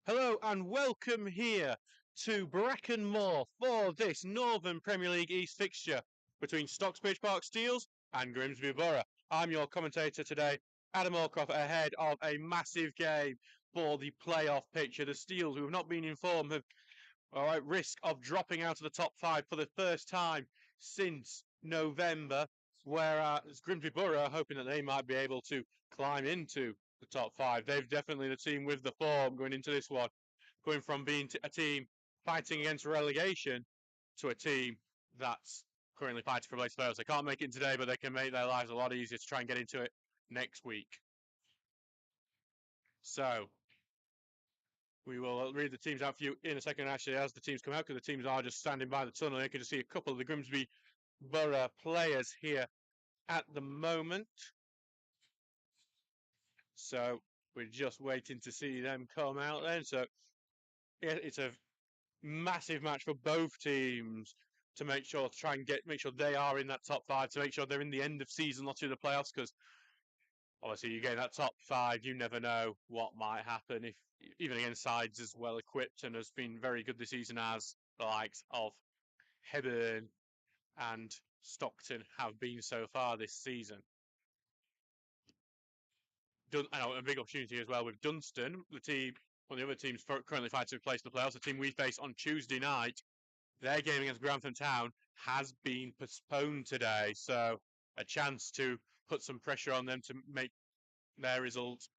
Hello and welcome here to Brecon Moor for this Northern Premier League East fixture between Stocksbridge Park Steels and Grimsby Borough. I'm your commentator today, Adam Allcroft, ahead of a massive game for the playoff picture. The Steels, who have not been informed, are at risk of dropping out of the top five for the first time since November, whereas Grimsby Borough are hoping that they might be able to climb into the top five. They've definitely the team with the form going into this one, going from being a team fighting against relegation to a team that's currently fighting for place playoffs. They can't make it today, but they can make their lives a lot easier to try and get into it next week. So we will read the teams out for you in a second, actually, as the teams come out, because the teams are just standing by the tunnel. You can just see a couple of the Grimsby Borough players here at the moment. So we're just waiting to see them come out then. So it's a massive match for both teams to make sure, make sure they are in that top five, to make sure they're in the end of season lot of the playoffs, because obviously you get that top five, you never know what might happen, if even against sides as well equipped and has been very good this season as the likes of Hebburn and Stockton have been so far this season. A big opportunity as well with Dunstan, the team, one of the other teams currently fighting to place the playoffs. The team we face on Tuesday night, their game against Grantham Town has been postponed today, so a chance to put some pressure on them to make their results,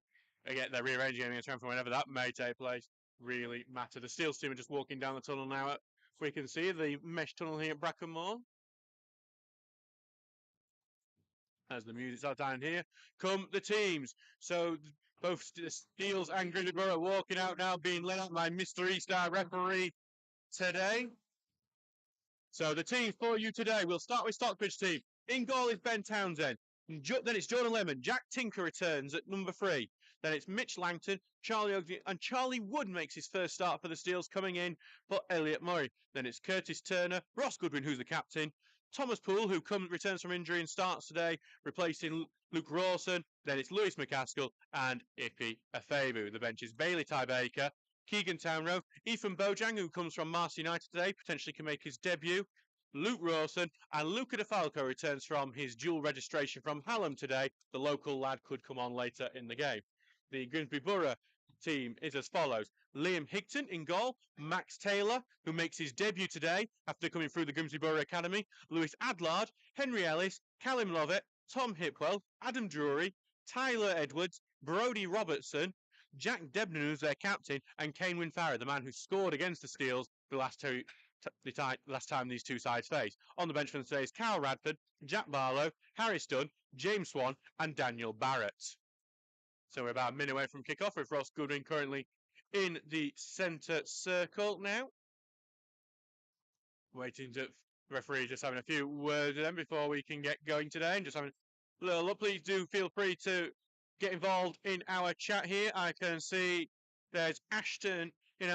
get their rearranging game against Grantham whenever that may take place, really matter. The Steels team are just walking down the tunnel now. We can see the mesh tunnel here at Brecon Moor. As the music starts down here, come the teams. So both the Steels and Grimsby Borough walking out now, being led out by Mr. Eastar referee today. So the team for you today, we'll start with Stockbridge team. In goal is Ben Townsend. Then it's Jordan Lemon. Jack Tinker returns at number 3. Then it's Mitch Langton, Charlie Oakley, and Charlie Wood makes his first start for the Steels, coming in for Elliot Murray. Then it's Curtis Turner, Ross Goodwin, who's the captain, Thomas Poole, who returns from injury and starts today, replacing Luke Rawson. Then it's Lewis McCaskill and Ippy Afebu. The bench is Bailey Tybaker, Keegan Townrow, Ethan Bojang, who comes from Marcy United today, potentially can make his debut, Luke Rawson, and Luca DeFalco returns from his dual registration from Hallam today. The local lad could come on later in the game. The Grimsby Borough team is as follows. Liam Higton in goal, Max Taylor, who makes his debut today after coming through the Grimsby Borough Academy, Lewis Adlard, Henry Ellis, Callum Lovett, Tom Hipwell, Adam Drury, Tyler Edwards, Brodie Robertson, Jack Debner, who's their captain, and Kane Winfarrer, the man who scored against the Steels the last time these two sides faced. On the bench for today is Carl Radford, Jack Barlow, Harry Dunn, James Swan, and Daniel Barrett. So we're about a minute away from kick-off with Ross Goodwin currently in the centre circle now. Waiting to the referee, just having a few words with them before we can get going today, and just having a little look. Please do feel free to get involved in our chat here. I can see there's Ashton in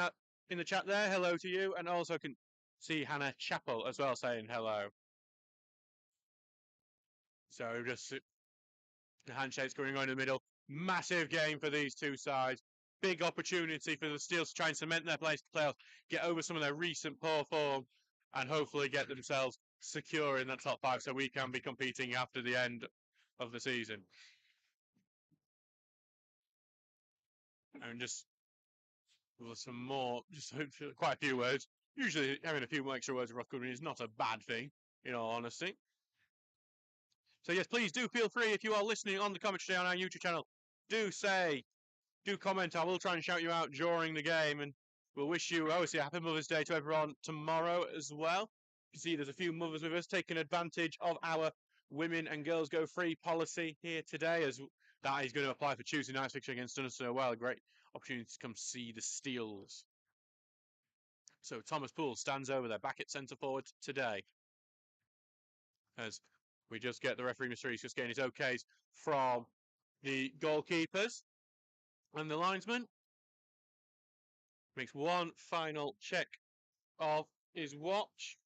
the chat there. Hello to you, and also can see Hannah Chappell as well saying hello. So just the handshakes going on in the middle. Massive game for these two sides. Big opportunity for the Steels to try and cement their place to playoffs, get over some of their recent poor form, and hopefully get themselves secure in that top 5 so we can be competing after the end of the season. And just some more, just quite a few words. Usually having a few extra words of Ross Goodwin is not a bad thing, in all honesty. So yes, please do feel free, if you are listening on the commentary on our YouTube channel, do comment. I will try and shout you out during the game, and we'll wish you obviously a happy Mother's Day to everyone tomorrow as well. You see there's a few mothers with us taking advantage of our women and girls go free policy here today, as that is going to apply for Tuesday night's fixture against Dunstan as well. A great opportunity to come see the Steels. So Thomas Poole stands over there, back at centre forward today, as we just get the referee Mr. East just getting his okays from the goalkeepers and the linesman. Makes one final check of his watch.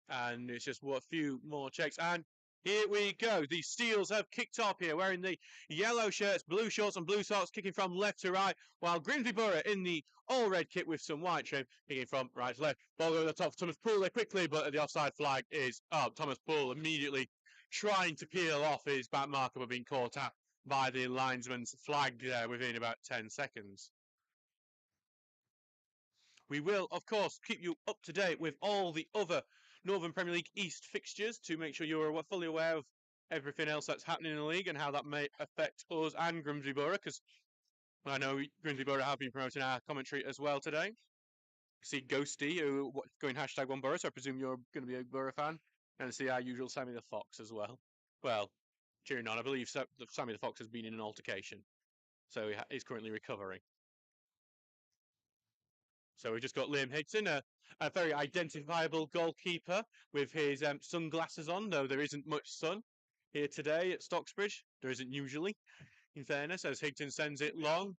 And it's just a few more checks. And Here we go. The Steels have kicked off here, wearing the yellow shirts, blue shorts, and blue socks, kicking from left to right, while Grimsby Borough in the all red kit with some white trim, kicking from right to left. Ball going to the top for Thomas Poole there quickly, but the offside flag is up. Thomas Poole immediately trying to peel off his back marker, but being caught out by the linesman's flag there within about 10 seconds. We will, of course, keep you up to date with all the other Northern Premier League East fixtures to make sure you're fully aware of everything else that's happening in the league and how that may affect us and Grimsby Borough, because I know Grimsby Borough have been promoting our commentary as well today. See Ghosty, who going #1Borough, so I presume you're going to be a Borough fan, and see our usual Sammy the Fox as well. Well, cheering on, I believe Sammy the Fox has been in an altercation, so he's currently recovering. So we've just got Liam Higson, a very identifiable goalkeeper with his sunglasses on, though there isn't much sun here today at Stocksbridge. There isn't usually, in fairness, as Higson sends it long.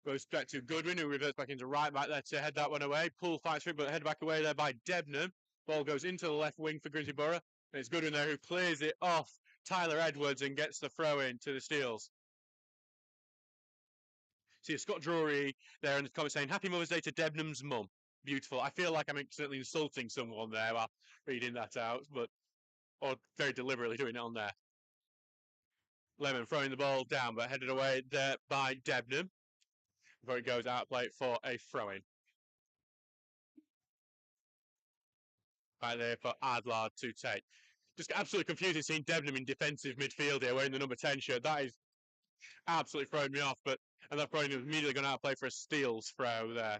Goes back to Goodwin, who reverts back into right back there to head that one away. Poole fights for it, but head back away there by Debnam. Ball goes into the left wing for Grimsby Borough. And it's Goodwin there who clears it off Tyler Edwards and gets the throw in to the Steels. See Scott Drury there in the comments saying, Happy Mother's Day to Debnam's mum. Beautiful. I feel like I'm certainly insulting someone there while reading that out, or very deliberately doing it on there. Lemon throwing the ball down, but headed away there by Debnam before it goes out play for a throw-in. Right there for Adler to take. Just absolutely confusing seeing Debnam in defensive midfield here wearing the number 10 shirt. That is absolutely throwing me off, and that throwing is immediately going to outplay for a Steels throw there.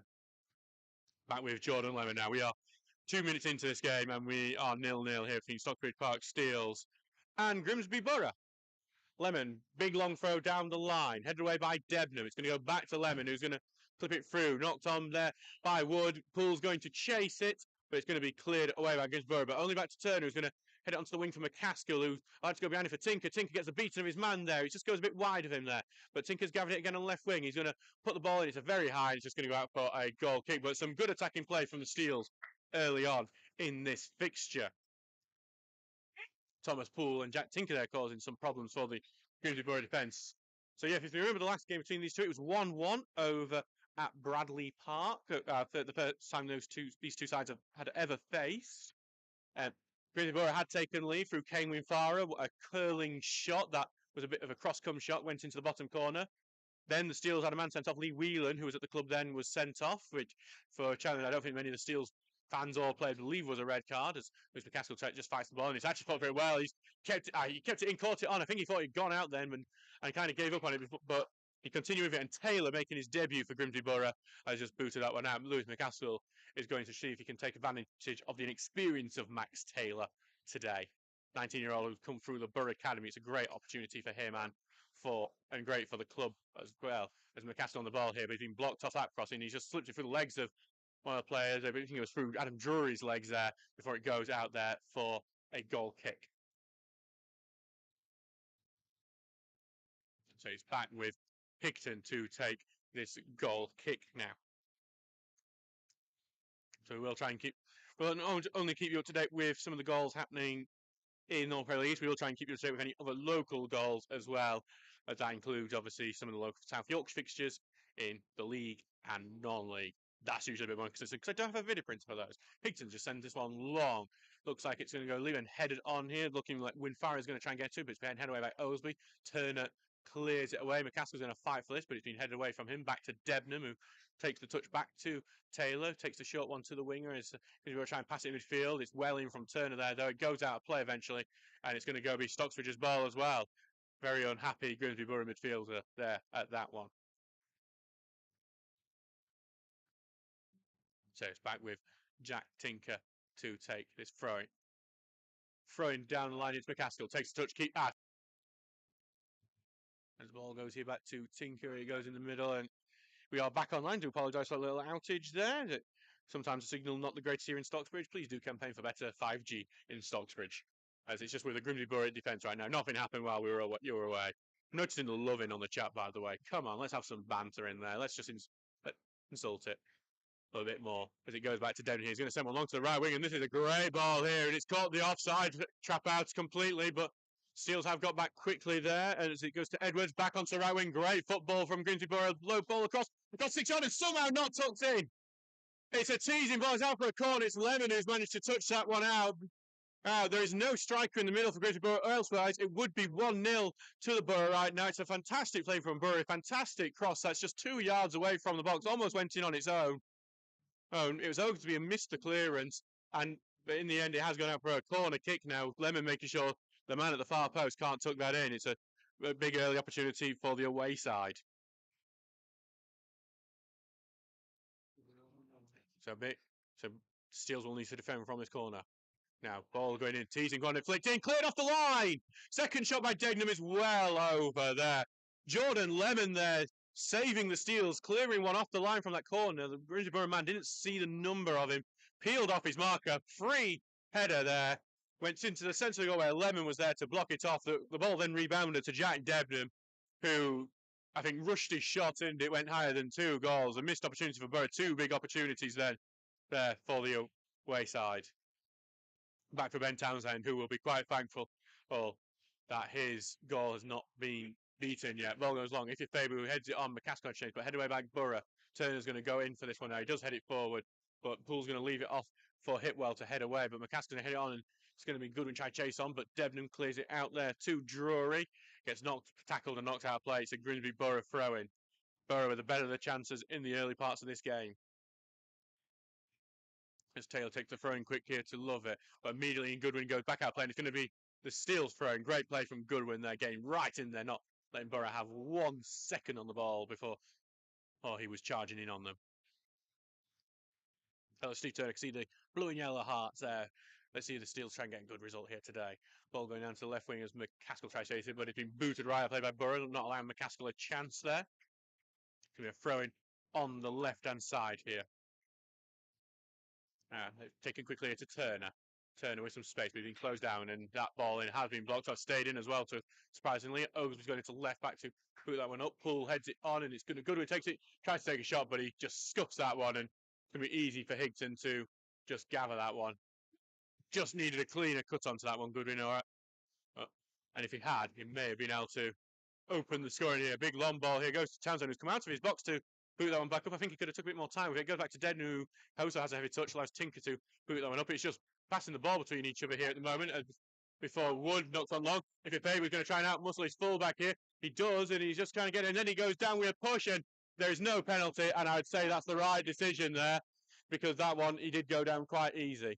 Back with Jordan Lemon now. We are 2 minutes into this game and we are 0-0 here between Stockbridge Park Steels and Grimsby Borough. Lemon, big long throw down the line, headed away by Debnam. It's going to go back to Lemon, who's going to clip it through. Knocked on there by Wood. Poole's going to chase it, but it's going to be cleared away by Grimsby Borough. But only back to Turner, who's going to head it onto the wing for McCaskill, who likes to go behind it for Tinker. Tinker gets a beating of his man there. He just goes a bit wide of him there. But Tinker's gathered it again on the left wing. He's going to put the ball in. It's a very high. It's just going to go out for a goal kick. But some good attacking play from the Steels early on in this fixture. Thomas Poole and Jack Tinker there causing some problems for the Grimsby Borough defence. So yeah, if you remember the last game between these two, it was 1-1 over at Bradley Park. The first time these two sides had ever faced. Grimsby Borough had taken lead through Kane Winfara, a curling shot that was a bit of a cross-come shot, went into the bottom corner. Then the Steels had a man sent off. Lee Whelan, who was at the club then, was sent off, which for a challenge I don't think many of the Steels fans or players believe was a red card, as McCaskill just fights the ball, and he's actually fought very well. He kept it in, caught it on. I think he thought he'd gone out then and kind of gave up on it, but he continued with it, and Taylor, making his debut for Grimsby Borough, has just booted that one out. Lewis McCaskill is going to see if he can take advantage of the inexperience of Max Taylor today. 19-year-old who's come through the Borough Academy. It's a great opportunity for him and great for the club as well. As McCaskill on the ball here, but he's been blocked off that crossing. He's just slipped it through the legs of one of the players. I think it was through Adam Drury's legs there before it goes out there for a goal kick. So he's back with Picton to take this goal kick now. So we'll try and only keep you up to date with some of the goals happening in North Premier League. We will try and keep you up to date with any other local goals as well. As that includes obviously some of the local South Yorkshire fixtures in the league and non-league. That's usually a bit more consistent because I don't have a video printer for those. Picton just sends this one long. Looks like it's going to go Lehman headed on here, looking like Winfara is going to try and get to it, but it's being headed away by Osby. Turner clears it away. McCaskill's going to fight for this, but it's been headed away from him. Back to Debnam, who takes the touch back to Taylor, takes the short one to the winger. He's going to try and pass it in midfield. It's well in from Turner there, though. It goes out of play eventually, and it's going to go be Stocksbridge's ball as well. Very unhappy Grimsby Borough midfielder there at that one. So it's back with Jack Tinker to take this throwing. Throwing down the line into McCaskill. Takes the touch, keep as the ball goes here back to Tinker. He goes in the middle, and we are back online. Do apologise for a little outage there. Sometimes the signal not the greatest here in Stocksbridge. Please do campaign for better 5G in Stocksbridge, as it's just with the Grimsby Borough defence right now. Nothing happened while you were away. I'm noticing the loving on the chat, by the way. Come on, let's have some banter in there. Let's just insult it a little bit more as it goes back to Devon here. He's going to send one long to the right wing, and this is a great ball here, and it's caught the offside trap out completely, but Steels have got back quickly there as it goes to Edwards, back onto the right wing. Great football from Grimsby Borough. Low ball across. Got 6 on and somehow not tucked in. It's a teasing ball. It's out for a corner. It's Lemon who's managed to touch that one out. There is no striker in the middle for Grimsby Borough. Elsewise, it would be 1-0 to the Borough right now. It's a fantastic play from Borough. Fantastic cross. That's just 2 yards away from the box. Almost went in on its own. It was over to be a missed clearance. But in the end, it has gone out for a corner kick now. Lemon making sure the man at the far post can't tuck that in. It's a big early opportunity for the away side. So Steels will need to defend from this corner. Now, ball going in, teasing, going to flicked in, cleared off the line. Second shot by Degnum is well over there. Jordan Lemon there, saving the Steels, clearing one off the line from that corner. The Grimsby Borough man didn't see the number of him, peeled off his marker, free header there, went into the centre of the goal where Lemon was there to block it off. The ball then rebounded to Jack Debenham, who I think rushed his shot and it went higher than 2 goals. A missed opportunity for Borough, 2 big opportunities then there for the away side. Back for Ben Townsend, who will be quite thankful that his goal has not been beaten yet. Ball goes long. If you're Faber, who heads it on, McCaskill change, but head away back Borough. Turner's going to go in for this one now. He does head it forward, but Poole's going to leave it off for Hitwell to head away. But McCaskill's going to head it on, and it's going to be Goodwin try chase on, but Debenham clears it out there to Drury. Gets tackled and knocked out of play. It's a Grimsby Borough throw-in. Borough with the better of the chances in the early parts of this game. As Taylor takes the throw in quick here to love it, but immediately Goodwin goes back out playing. It's going to be the Steels throw-in. Great play from Goodwin there, getting right in there, not letting Borough have 1 second on the ball before he was charging in on them. Steve Turner can see the blue and yellow hearts there. Let's see if the Steels try and get a good result here today. Ball going down to the left wing as McCaskill tries to chase it, but it's been booted right out, played by Borough, not allowing McCaskill a chance there. It's going to be a throw-in on the left-hand side here. Taken quickly here to Turner. Turner with some space, but he's been closed down, and that ball in has been blocked. I've stayed in as well, so surprisingly, Oglesby's going into left back to put that one up. Poole heads it on, and it's going to Goodwin takes it, tries to take a shot, but he just scuffs that one, and it's going to be easy for Higton to just gather that one. Just needed a cleaner cut onto that one, Goodwin. All right. And if he had, he may have been able to open the scoring here. Big long ball here goes to Townsend, who's come out of his box to boot that one back up. I think he could have took a bit more time with it. Goes back to Dedenham, who also has a heavy touch, allows Tinker to boot that one up. It's just passing the ball between each other here at the moment. Before Wood knocks on long. If Ipe was going to try and outmuscle his fullback here, he does, and he's just trying to get it. And then he goes down with a push, and there's no penalty. And I'd say that's the right decision there, because that one he did go down quite easy.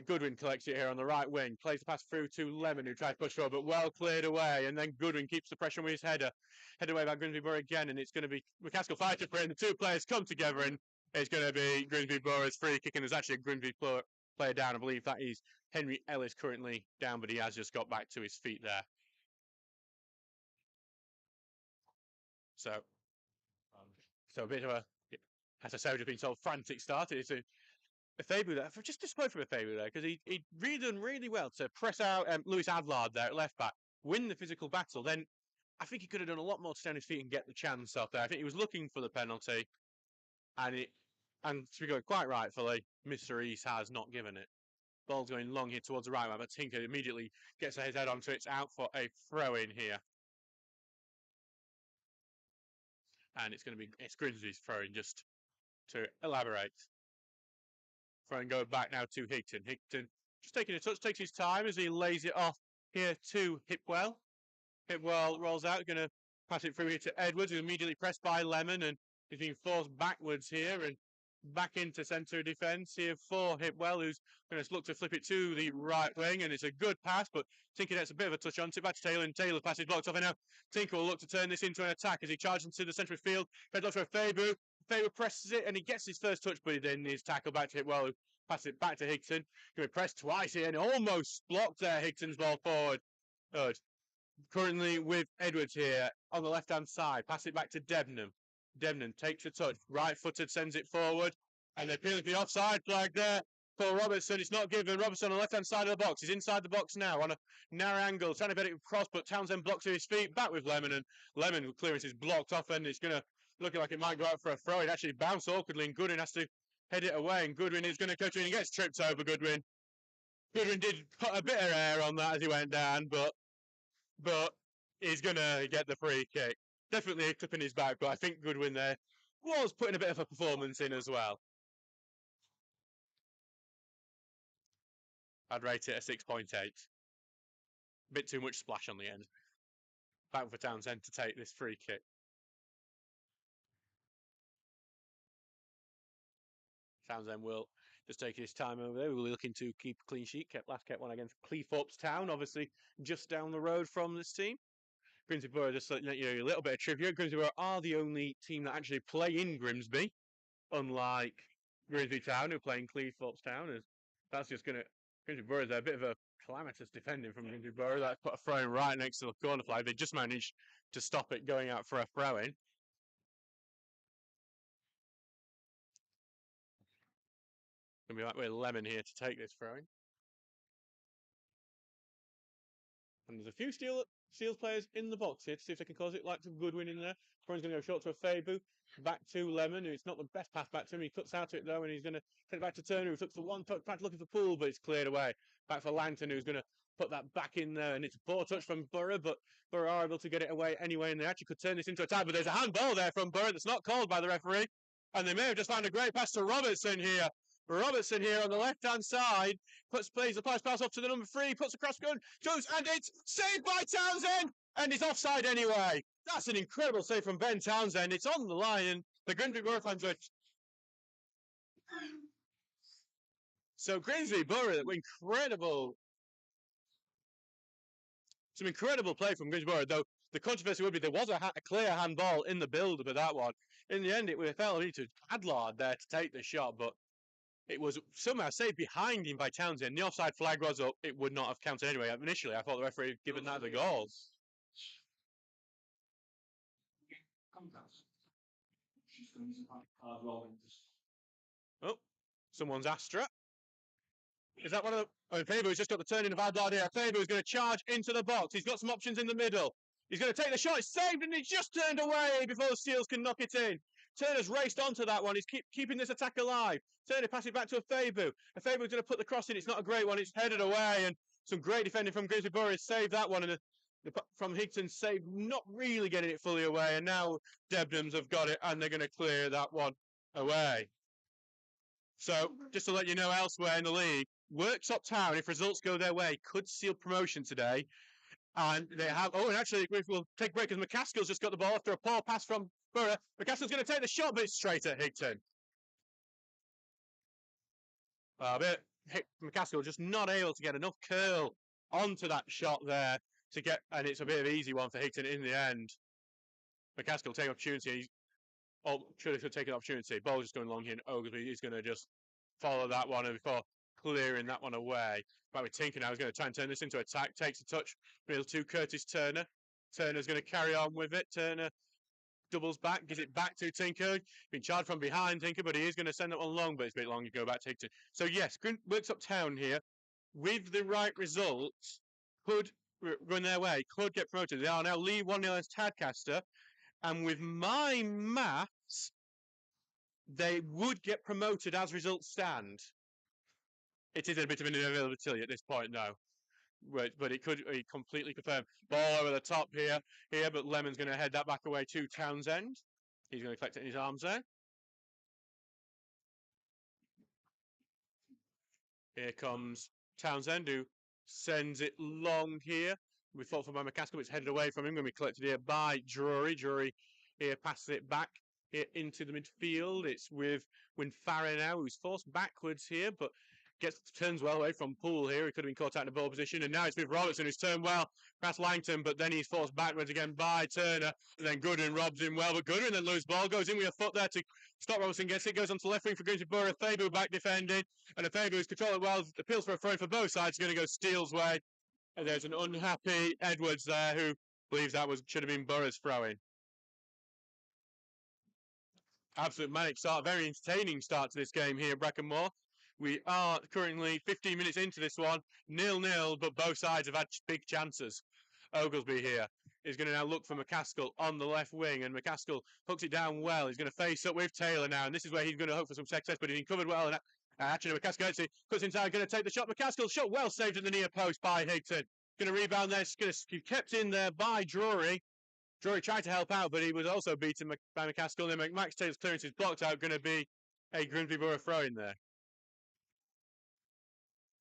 Goodwin collects it here on the right wing, plays the pass through to Lemon, who tries to push forward, but well cleared away, and then Goodwin keeps the pressure with his header. Head away by Grimsby Borough again, and it's going to be McCaskill fighting for it, and the 2 players come together, and it's going to be Grimsby Borough's free kick, and there's actually a Grimsby player down. I believe that is Henry Ellis currently down, but he has just got back to his feet there. So a bit of a, as I say, just been told, frantic start. It's a Fabu there, just disappointed from Fabu there, because he really done really well to press out Lewis Adlard there at left back, win the physical battle. Then I think he could have done a lot more to stand his feet and get the chance off there. I think he was looking for the penalty, and to be going quite rightfully, Mr. East has not given it. Ball's going long here towards the right, but Tinker immediately gets his head onto it. It's out for a throw in here. And it's Grimsby's throw in, just to elaborate. Throw and go back now to Higton. Higton just taking a touch, takes his time as he lays it off here to Hipwell. Hipwell rolls out, going to pass it through here to Edwards, who's immediately pressed by Lemon, and he's being forced backwards here and back into centre defence here for Hipwell, who's going to look to flip it to the right wing, and it's a good pass, but Tinker gets a bit of a touch on it. Back to Taylor, and Taylor passes blocked off, and now Tinker will look to turn this into an attack as he charges into the centre of field. Headlock for Fabu. Fabu presses it, and he gets his first touch, but then his tackle back to Hipwell, who passes it back to Higton. Going to be pressed twice here, and almost blocked there, Higton's ball forward. Good. Currently with Edwards here on the left-hand side. Pass it back to Debenham. Debenham takes a touch, right-footed, sends it forward, and they're appealing for the offside flag there for Robertson. It's not given. Robertson on the left-hand side of the box. He's inside the box now on a narrow angle, trying to get it across, but Townsend blocks to his feet. Back with Lemon, and Lemon clearance is blocked off, and it's going to look like it might go out for a throw. It actually bounced awkwardly, and Goodwin has to head it away, and Goodwin is going to go to it, and he gets tripped over Goodwin. Goodwin did put a bit of air on that as he went down, but but he's going to get the free kick. Definitely a clip in his back, but I think Goodwin there was putting a bit of a performance in as well. I'd rate it a 6.8. A bit too much splash on the end. Back for Townsend to take this free kick. Townsend will just take his time over there. We're looking to keep a clean sheet. Kept one against Cleethorpes Town, obviously just down the road from this team. Grimsby Borough, just let you know a little bit of trivia. Grimsby Borough are the only team that actually play in Grimsby, unlike Grimsby Town, who play in Cleethorpes Town. That's just going to Grimsby Borough is a bit of a calamitous defending from Grimsby Borough. That's put a throw in right next to the corner flag. They just managed to stop it going out for a throw in. Gonna be like with Lemon here to take this throw in. And there's a few Steels players in the box here to see if they can cause it, like some Goodwin in there. Brown's going to go short to a Fabu. Back to Lemon, who's not the best pass back to him. He cuts out to it though, and he's going to take it back to Turner, who took the one touch back looking for Poole, but it's cleared away. Back for Langton, who's going to put that back in there, and it's a poor touch from Borough, but Borough are able to get it away anyway, and they actually could turn this into a tie, but there's a handball there from Borough that's not called by the referee, and they may have just found a great pass to Robertson here. Robertson here on the left-hand side plays the pass off to the number 3, puts across gun, goes, and it's saved by Townsend, and he's offside anyway. That's an incredible save from Ben Townsend. It's on the line, and the Grimsby Borough fans are... So Grimsby Borough, incredible. Some incredible play from Grimsby Borough, though the controversy would be there was a clear handball in the build-up of that one. In the end, it fell into Adlard there to take the shot, but it was somehow saved behind him by Townsend. The offside flag was up. It would not have counted anyway. Initially, I thought the referee had given that the goal. Oh, someone's Astra. Is that one of the... Oh, Faber's just got the turn in of Adlard here. Faber's going to charge into the box. He's got some options in the middle. He's going to take the shot. It's saved, and it's just turned away before the Steels can knock it in. Turner's raced onto that one. He's keeping this attack alive. Turner passes it back to a Fabu. A Fabu's going to put the cross in. It's not a great one. It's headed away, and some great defending from Grimsby Borough saved that one. And from Higton saved, not really getting it fully away. And now Debenhams have got it, and they're going to clear that one away. So, just to let you know, elsewhere in the league, Worksop Town, if results go their way, could seal promotion today. And they have... Oh, and actually, we'll take a break because McCaskill's just got the ball after a poor pass from Borough. McCaskill's going to take the shot, but it's straight at Higton. McCaskill just not able to get enough curl onto that shot there to get... And it's a bit of an easy one for Higton in the end. McCaskill take opportunity. Should have taken an opportunity. Ball just going long here, and Oglesby is going to just follow that one before clearing that one away. Back with Tinker now. He's going to try and turn this into attack. Takes a touch. Middle to Curtis Turner. Turner's going to carry on with it. Turner doubles back. Gives it back to Tinker. Been charged from behind Tinker, but he is going to send that one long, but it's a bit long to go back to Higton. So yes, Worksop Town here, with the right results, could run their way, could get promoted. They are now lead 1-0 against Tadcaster. And with my maths, they would get promoted as results stand. It is a bit of an inevitability at this point now. But it could completely confirm. Ball over the top here, but Lemon's going to head that back away to Townsend. He's going to collect it in his arms there. Here comes Townsend, who sends it long here. We thought from McCaskill, it's headed away from him. Going to be collected here by Drury. Drury here passes it back here into the midfield. It's with Winfarrow now, who's forced backwards here, but turns well away from Poole here. He could have been caught out in the ball position, and now it's with Robertson, who's turned well past Langton, but then he's forced backwards again by Turner, and then Goodwin robs him well, but Goodwin then loses ball, goes in with a foot there to stop Robertson, gets it, goes onto the left wing for Grimsby Borough. Fabu back defending, and a Fabu who's controlled it well, appeals for a throw for both sides, going to go Steele's way. And there's an unhappy Edwards there who believes that should have been Borough's throw-in. Absolute manic start, very entertaining start to this game here at Brackenmore. We are currently 15 minutes into this one, 0-0, but both sides have had big chances. Oglesby here is going to now look for McCaskill on the left wing, and McCaskill hooks it down well. He's going to face up with Taylor now, and this is where he's going to hope for some success, but he's been covered well. And actually, McCaskill cuts inside, going to take the shot. McCaskill shot well saved at the near post by Higton. Going to rebound there. It's going to be kept in there by Drury. Drury tried to help out, but he was also beaten by McCaskill. And then Max Taylor's clearance is blocked out. Going to be a Grimsby Borough throw in there.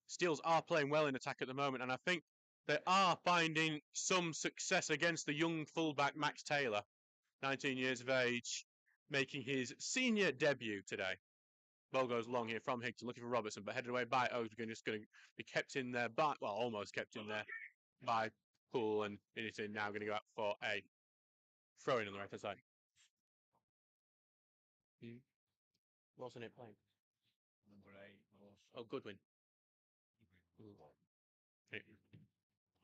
Steels are playing well in attack at the moment, and I think they are finding some success against the young fullback Max Taylor, 19 years of age, making his senior debut today. Ball goes long here from Higton, looking for Robertson, but headed away by Oaks. Just going to be kept in there by, well, almost kept in there by Poole, and it's now going to go out for a throw in on the right hand side. Wasn't it playing? Number 8. Oh, Goodwin.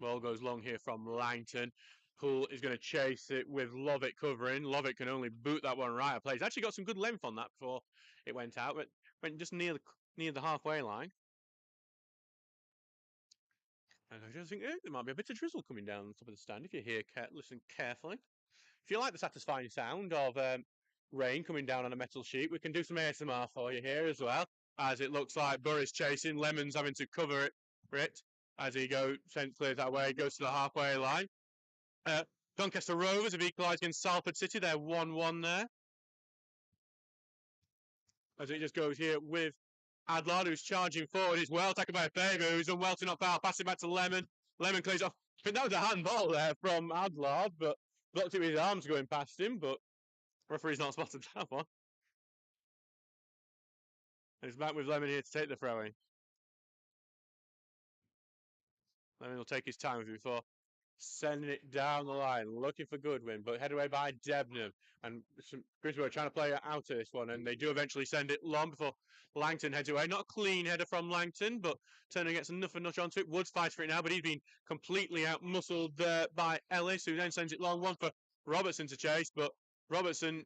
Ball goes long here from Langton. Poole is going to chase it with Lovick covering. Lovick can only boot that one right. He's actually got some good length on that before it went out, but went just near the halfway line. And I just think there might be a bit of drizzle coming down the top of the stand if you listen carefully. If you like the satisfying sound of rain coming down on a metal sheet, we can do some ASMR for you here as well. As it looks like Burry's chasing, Lemon's having to cover it as he clears that way, goes to the halfway line. Doncaster Rovers have equalised against Salford City. They're 1-1 there. As it just goes here with Adlard, who's charging forward. He's well taken by Faber, who's done well to not foul. Pass it back to Lemon. Lemon clears off. I think that was a handball there from Adlard, but blocked it with his arms going past him, but referee's not spotted that one. And he's back with Lemon here to take the throw in. Lemon will take his time with it before sending it down the line, looking for Goodwin, but headed away by Debnam. And Grimsby are trying to play out of this one, and they do eventually send it long before Langton heads away. Not a clean header from Langton, but Turner gets enough and notch onto it. Woods fights for it now, but he's been completely out-muscled by Ellis, who then sends it long. One for Robertson to chase, but Robertson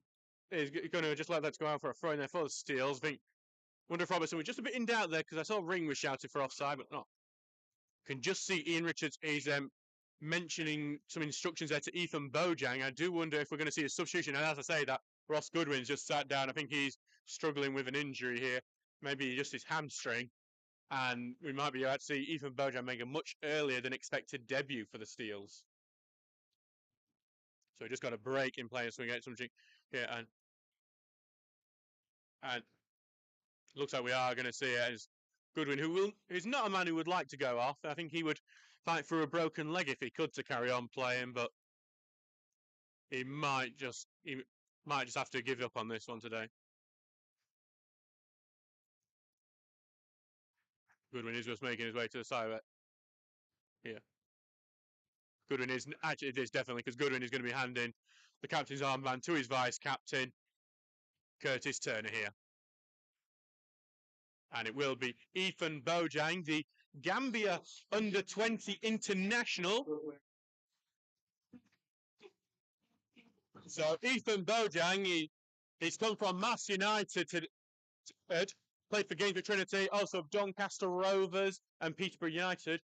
is going to just let that go out for a throw in there for the Steels. I think, wonder if Robertson was just a bit in doubt there, because I saw Ring was shouted for offside, but not. Can just see Ian Richards is mentioning some instructions there to Ethan Bojang. I do wonder if we're going to see a substitution. And as I say, that Ross Goodwin's just sat down. I think he's struggling with an injury here, maybe just his hamstring. And we might be able to see Ethan Bojang make a much earlier than expected debut for the Steels. So we just got a break in play, so we get something here. And looks like we are going to see it as Goodwin, who's not a man who would like to go off. I think he would fight for a broken leg if he could to carry on playing, but he might just have to give up on this one today. Goodwin is just making his way to the side of it. Here. Goodwin is actually, it is definitely, because Goodwin is going to be handing the captain's armband to his vice captain, Curtis Turner here. And it will be Ethan Bojang, the Gambia under-20 international. So Ethan Bojang, he's come from Mass United played for Gainsborough Trinity, also Doncaster Rovers and Peterborough United.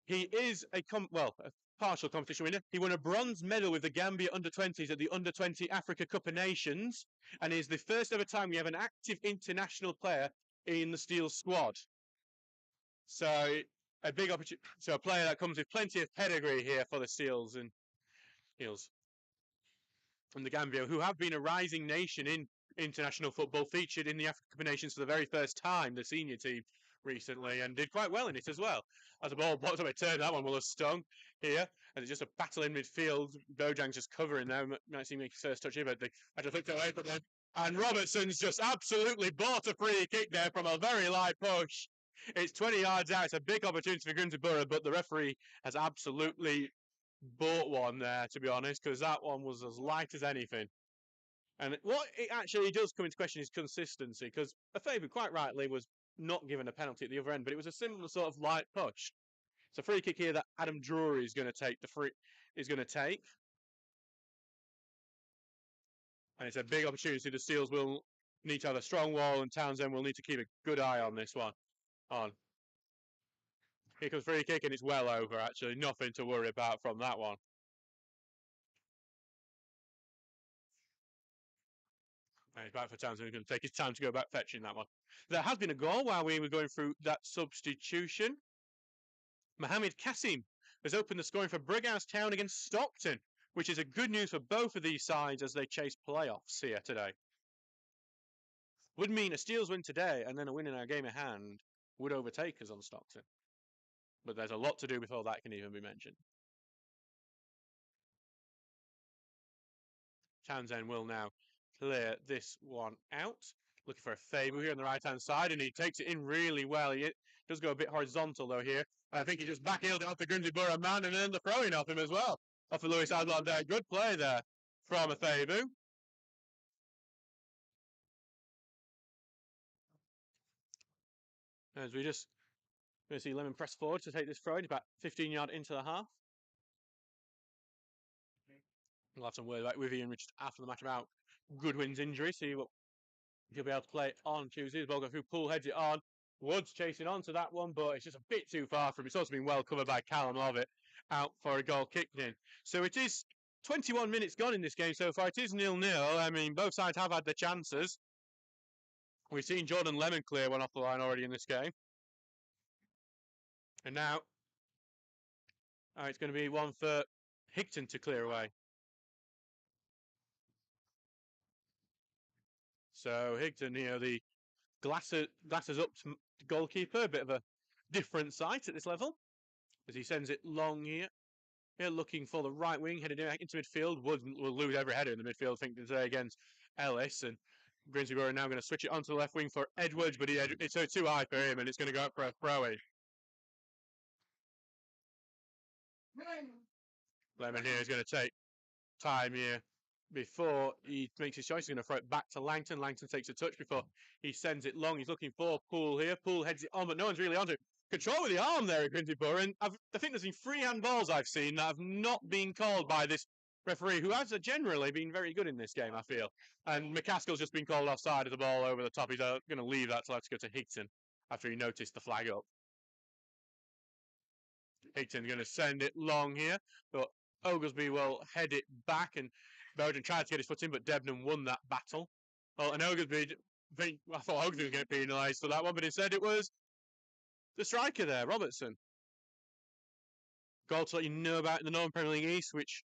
He is a partial competition winner. He won a bronze medal with the Gambia under-20s at the Under-20 Africa Cup of Nations, and is the first ever time we have an active international player in the Steels squad. So a big opportunity. So a player that comes with plenty of pedigree here for the Steels and Steels. And the Gambia, who have been a rising nation in international football, featured in the Africa Cup of Nations for the very first time, the senior team recently, and did quite well in it as well. As the ball blocked up a turn, that one will have stung here. And it's just a battle in midfield. Bojang's just covering now. Might see make his first touch here, but they had to flick away from them. And Robertson's just absolutely bought a free kick there from a very light push. It's 20 yards out. It's a big opportunity for Grimsby Borough, but the referee has absolutely bought one there, to be honest, because that one was as light as anything. And what it actually does come into question is consistency, because Faber, quite rightly, was not given a penalty at the other end, but it was a similar sort of light push. It's a free kick here that Adam Drury is going to take. And it's a big opportunity. The Steels will need to have a strong wall, and Townsend will need to keep a good eye on this one. Here comes free kick, and it's well over, actually. Nothing to worry about from that one. And he's back for Townsend. He's going to take his time to go back fetching that one. There has been a goal while we were going through that substitution. Mohamed Kassim has opened the scoring for Brighouse Town against Stockton, which is a good news for both of these sides as they chase playoffs here today. Would mean a Steels win today and then a win in our game of hand would overtake us on Stockton. But there's a lot to do before that can even be mentioned. Townsend will now clear this one out. Looking for a Faber here on the right-hand side, and he takes it in really well. He does go a bit horizontal, though, here. I think he just backheeled it off the Grimsby Borough man, and then the throwing off him as well. Off of Lewis Adlon there. Good play there from a Faber. As we just going to see Lemon press forward to take this throw in, about 15 yard into the half. We'll have some word about with Ian Richards after the match about Goodwin's injury, see what he'll be able to play on Tuesday. The ball goes through, Poole heads it on. Woods chasing on to that one, but it's just a bit too far for him. It's also been well covered by Callum Lovett out for a goal kicked in. So it is 21 minutes gone in this game so far. It is 0-0. I mean, both sides have had their chances. We've seen Jordan Lemon clear one off the line already in this game. And now it's going to be one for Higton to clear away. So Higton, the glasses up goalkeeper, a bit of a different sight at this level as he sends it long here. Here looking for the right wing, headed into midfield. Wood will lose every header in the midfield, I think, today against Ellis. And Grimsby Borough now going to switch it onto the left wing for Edwards, but it's too high for him, and it's going to go up for a throw-in. Lemon here is going to take time here before he makes his choice. He's going to throw it back to Langton. Langton takes a touch before he sends it long. He's looking for Poole here. Poole heads it on, but no one's really onto it. Control with the arm there at Grimsby Borough. And I think there's been 3 handballs I've seen that have not been called by this referee, who has generally been very good in this game, I feel. And McCaskill's just been called offside of the ball over the top. He's going to leave that, so let's go to Higton after he noticed the flag up. Higton's going to send it long here, but Oglesby will head it back, and Bowden tried to get his foot in, but Debnam won that battle. Well, and Oglesby, I thought Oglesby was going to get penalised for that one, but instead it was the striker there, Robertson. Goal to let you know about in the Northern Premier League East, which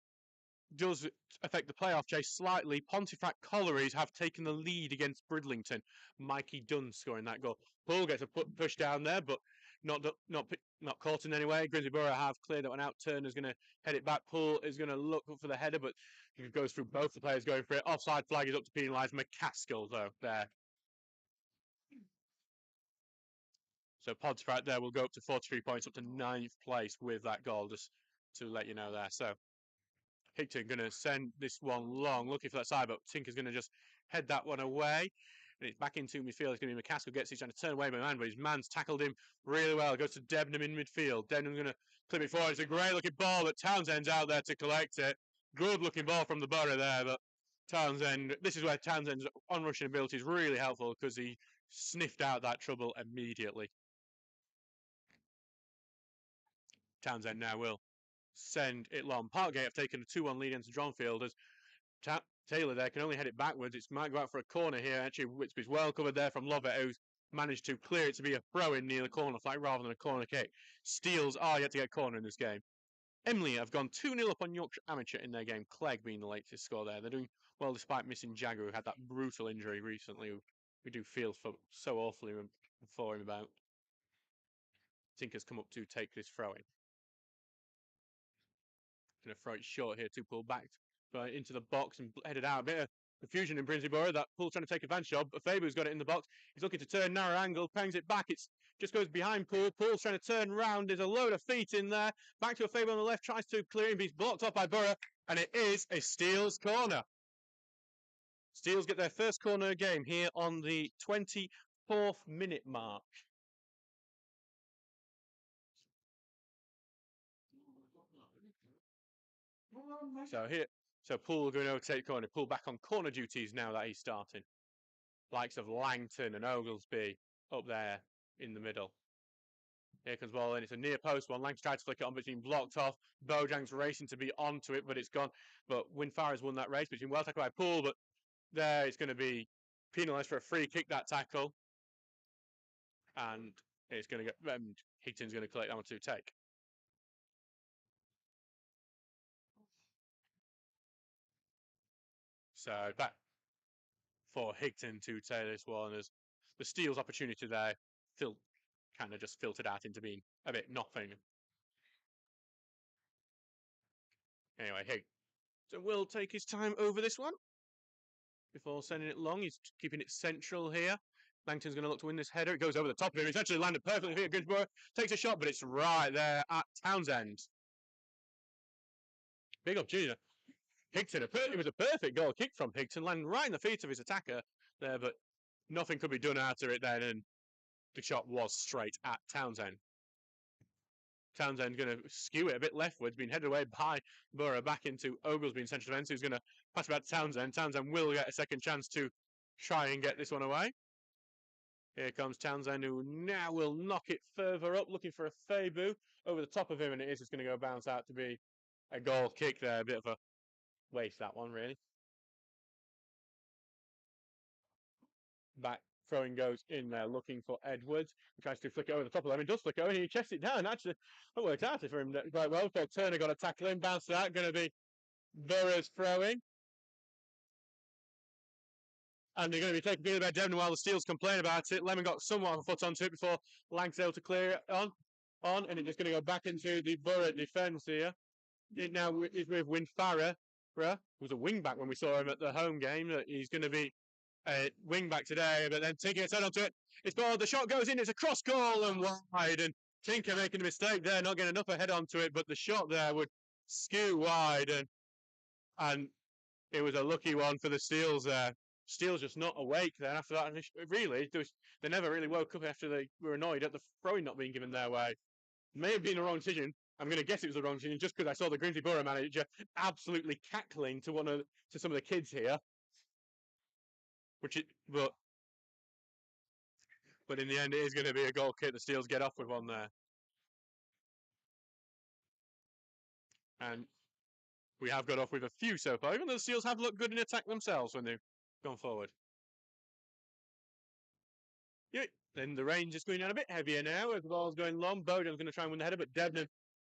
does affect the playoff chase slightly. Pontefract Collieries have taken the lead against Bridlington. Mikey Dunn scoring that goal. Poole gets a push down there, but not caught in any way. Grimsby Borough have cleared that one out. Turner's going to head it back. Poole is going to look for the header, but he goes through both the players going for it. Offside flag is up to penalise McCaskill, though, there. So Pontefract there will go up to 43 points, up to 9th place with that goal, just to let you know there. So Higton going to send this one long, looking for that side, but Tinker's going to just head that one away. And it's back into midfield. It's going to be McCaskill gets it, trying to turn away by man, but his man's tackled him really well. Goes to Debnam in midfield. Debnam's going to clip it forward. It's a great looking ball, but Townsend's out there to collect it. Good looking ball from the Borough there, but Townsend, this is where Townsend's on-rushing ability is really helpful because he sniffed out that trouble immediately. Townsend now will send it long. Parkgate have taken a 2-1 lead into Dronfield as Taylor there can only head it backwards. It might go out for a corner here. Actually, Whitby's well covered there from Lovett, who's managed to clear it to be a throw-in near the corner flag rather than a corner kick. Steels are yet to get a corner in this game. Emily have gone 2-0 up on Yorkshire Amateur in their game. Clegg being the latest score there. They're doing well despite missing Jagger, who had that brutal injury recently. We do feel so awfully for him about. Tinker's come up to take this throw-in. Going to throw it short here to pull back into the box and headed out. A bit of confusion in Grimsby Borough that Poole's trying to take advantage of, but Faber's got it in the box. He's looking to turn narrow angle, pangs it back. It just goes behind Poole. Poole's trying to turn round. There's a load of feet in there. Back to a Faber on the left, tries to clear him, but he's blocked off by Borough, and it is a Steels corner. Steels get their first corner game here on the 24th minute mark. So Poole going over to take corner. Poole back on corner duties now that he's starting. Likes of Langton and Oglesby up there in the middle. Here comes the ball in. It's a near post one. Langton tried to flick it on, but it's been blocked off. Bojang's racing to be onto it, but it's gone. But Winfar has won that race. But it's been well tackled by Poole, but there it's going to be penalised for a free kick, that tackle. And it's going to get Higton's going to collect that one to take. So back for Higton to take this one as the steals opportunity there kind of just filtered out into being a bit nothing. Anyway, Higton will take his time over this one before sending it long. He's keeping it central here. Langton's going to look to win this header. It goes over the top of him. It's actually landed perfectly here. Grimsby Borough takes a shot, but it's right there at Townsend. Big opportunity. Higton, it was a perfect goal kick from Higton, landing right in the feet of his attacker there, but nothing could be done after it then, and the shot was straight at Townsend. Townsend's going to skew it a bit leftwards, being headed away by Borough back into Oglesby in central defence, who's going to pass it back to Townsend. Townsend will get a second chance to try and get this one away. Here comes Townsend, who now will knock it further up, looking for a Fabu over the top of him, and it is just going to go bounce out to be a goal kick there. A bit of a waste, that one, really. Back throwing goes in there, looking for Edwards. He tries to flick it over the top of him. He does flick it over, and he chests it down. Actually, that worked out for him quite well. So Turner got a tackle in, bounced out. Going to be Borough's throwing. And they're going to be taking it by Devon while the Steels complain about it. Lemon got somewhat of a foot onto it before Lang's able to clear it on, and it's going to go back into the Borough defence here. It now is with Winfarah, who's a wing back when we saw him at the home game. He's going to be a wing back today, but then Tinker gets head onto it. It's ball. The shot goes in. It's a cross goal and wide. And Tinker making a mistake there, not getting enough ahead onto it. But the shot there would skew wide, and it was a lucky one for the Steels there. Steels just not awake then after that. Really, they never really woke up after they were annoyed at the throwing not being given their way. May have been a wrong decision. I'm going to guess it was the wrong decision just because I saw the Grimsby Borough manager absolutely cackling to some of the kids here. But in the end, it is going to be a goal kick. The Steels get off with one there, and we have got off with a few so far. Even though the Steels have looked good in attack themselves when they've gone forward. Yeah, then the range is going down a bit heavier now as the ball's going long. Bowden's going to try and win the header, but Devon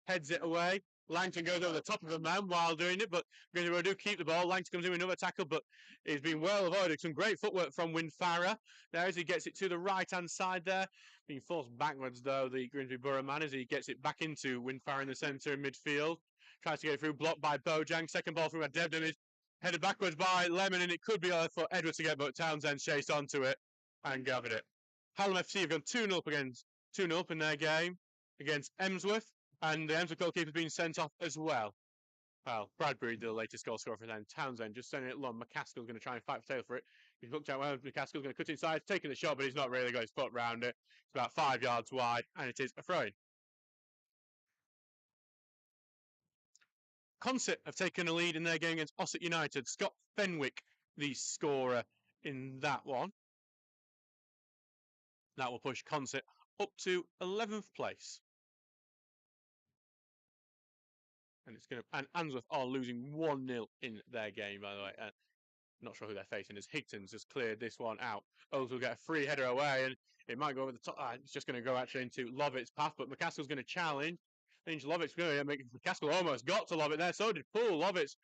heads it away. Langton goes over the top of a man while doing it, but Grimsby do keep the ball. Langton comes in with another tackle, but he's been well avoided. Some great footwork from Winfarah there as he gets it to the right-hand side there. Being forced backwards, though, the Grimsby Borough man, as he gets it back into Winfarah in the centre in midfield. Tries to get it through, blocked by Bojang. Second ball from where Devon is headed backwards by Lemon, and it could be for Edwards to get, but Townsend chased onto it and gathered it. Hallam FC have gone 2-0 up in their game against Emsworth, and the Emsworth goalkeeper's been sent off as well. Well, Bradbury, the latest goal scorer for them. Townsend just sending it long. McCaskill's going to try and fight for tail for it. He's looked out well. McCaskill's going to cut inside, taking the shot, but he's not really got his foot round it. It's about 5 yards wide, and it is a throw-in. Consett have taken a lead in their game against Ossett United. Scott Fenwick, the scorer in that one. That will push Consett up to 11th place. And it's going to. And Answorth are losing 1-0 in their game, by the way. Not sure who they're facing as Higton's just cleared this one out. Oaks will get a free header away, and it might go over the top. It's just going to go actually into Lovett's path, but McCaskill's going to challenge. Lovett's going to make McCaskill almost got to Lovett there. So did Poole. Lovett's.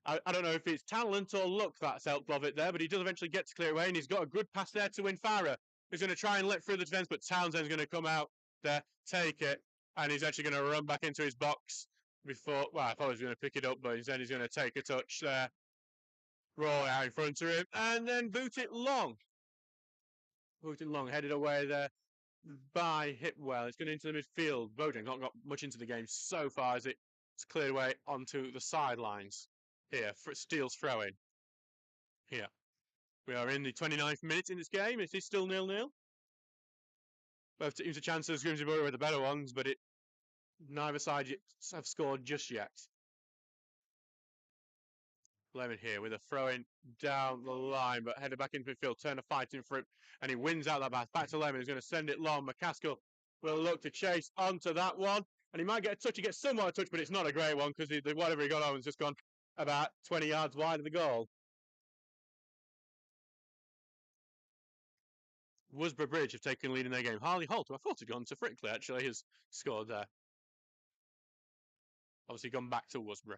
I don't know if it's talent or luck that's helped Lovett there, but he does eventually get to clear away, and he's got a good pass there to Winfarah. He's going to try and let through the defence, but Townsend's going to come out there, take it, and he's actually going to run back into his box before. Well, I thought he was going to pick it up, but instead he's going to take a touch there, roll out in front of him, and then boot it long. Headed away there by Hipwell. It's going into the midfield. Bowden not got much into the game so far as it's cleared away onto the sidelines. Here, Steele's throwing. Here. We are in the 29th minute in this game. It is still 0-0. Both teams are chances. Grimsby Borough are the better ones, but neither side have scored just yet. Lemon here with a throw-in down the line, but headed back into midfield. Turner fighting for it, and he wins out that pass. Back to Lemon. He's going to send it long. McCaskill will look to chase onto that one, and he might get a touch. He gets somewhat a touch, but it's not a great one because whatever he got on has just gone about 20 yards wide of the goal. Worsborough Bridge have taken lead in their game. Harley Holt, who I thought had gone to Frickley, actually, has scored there. Obviously gone back to Worsborough.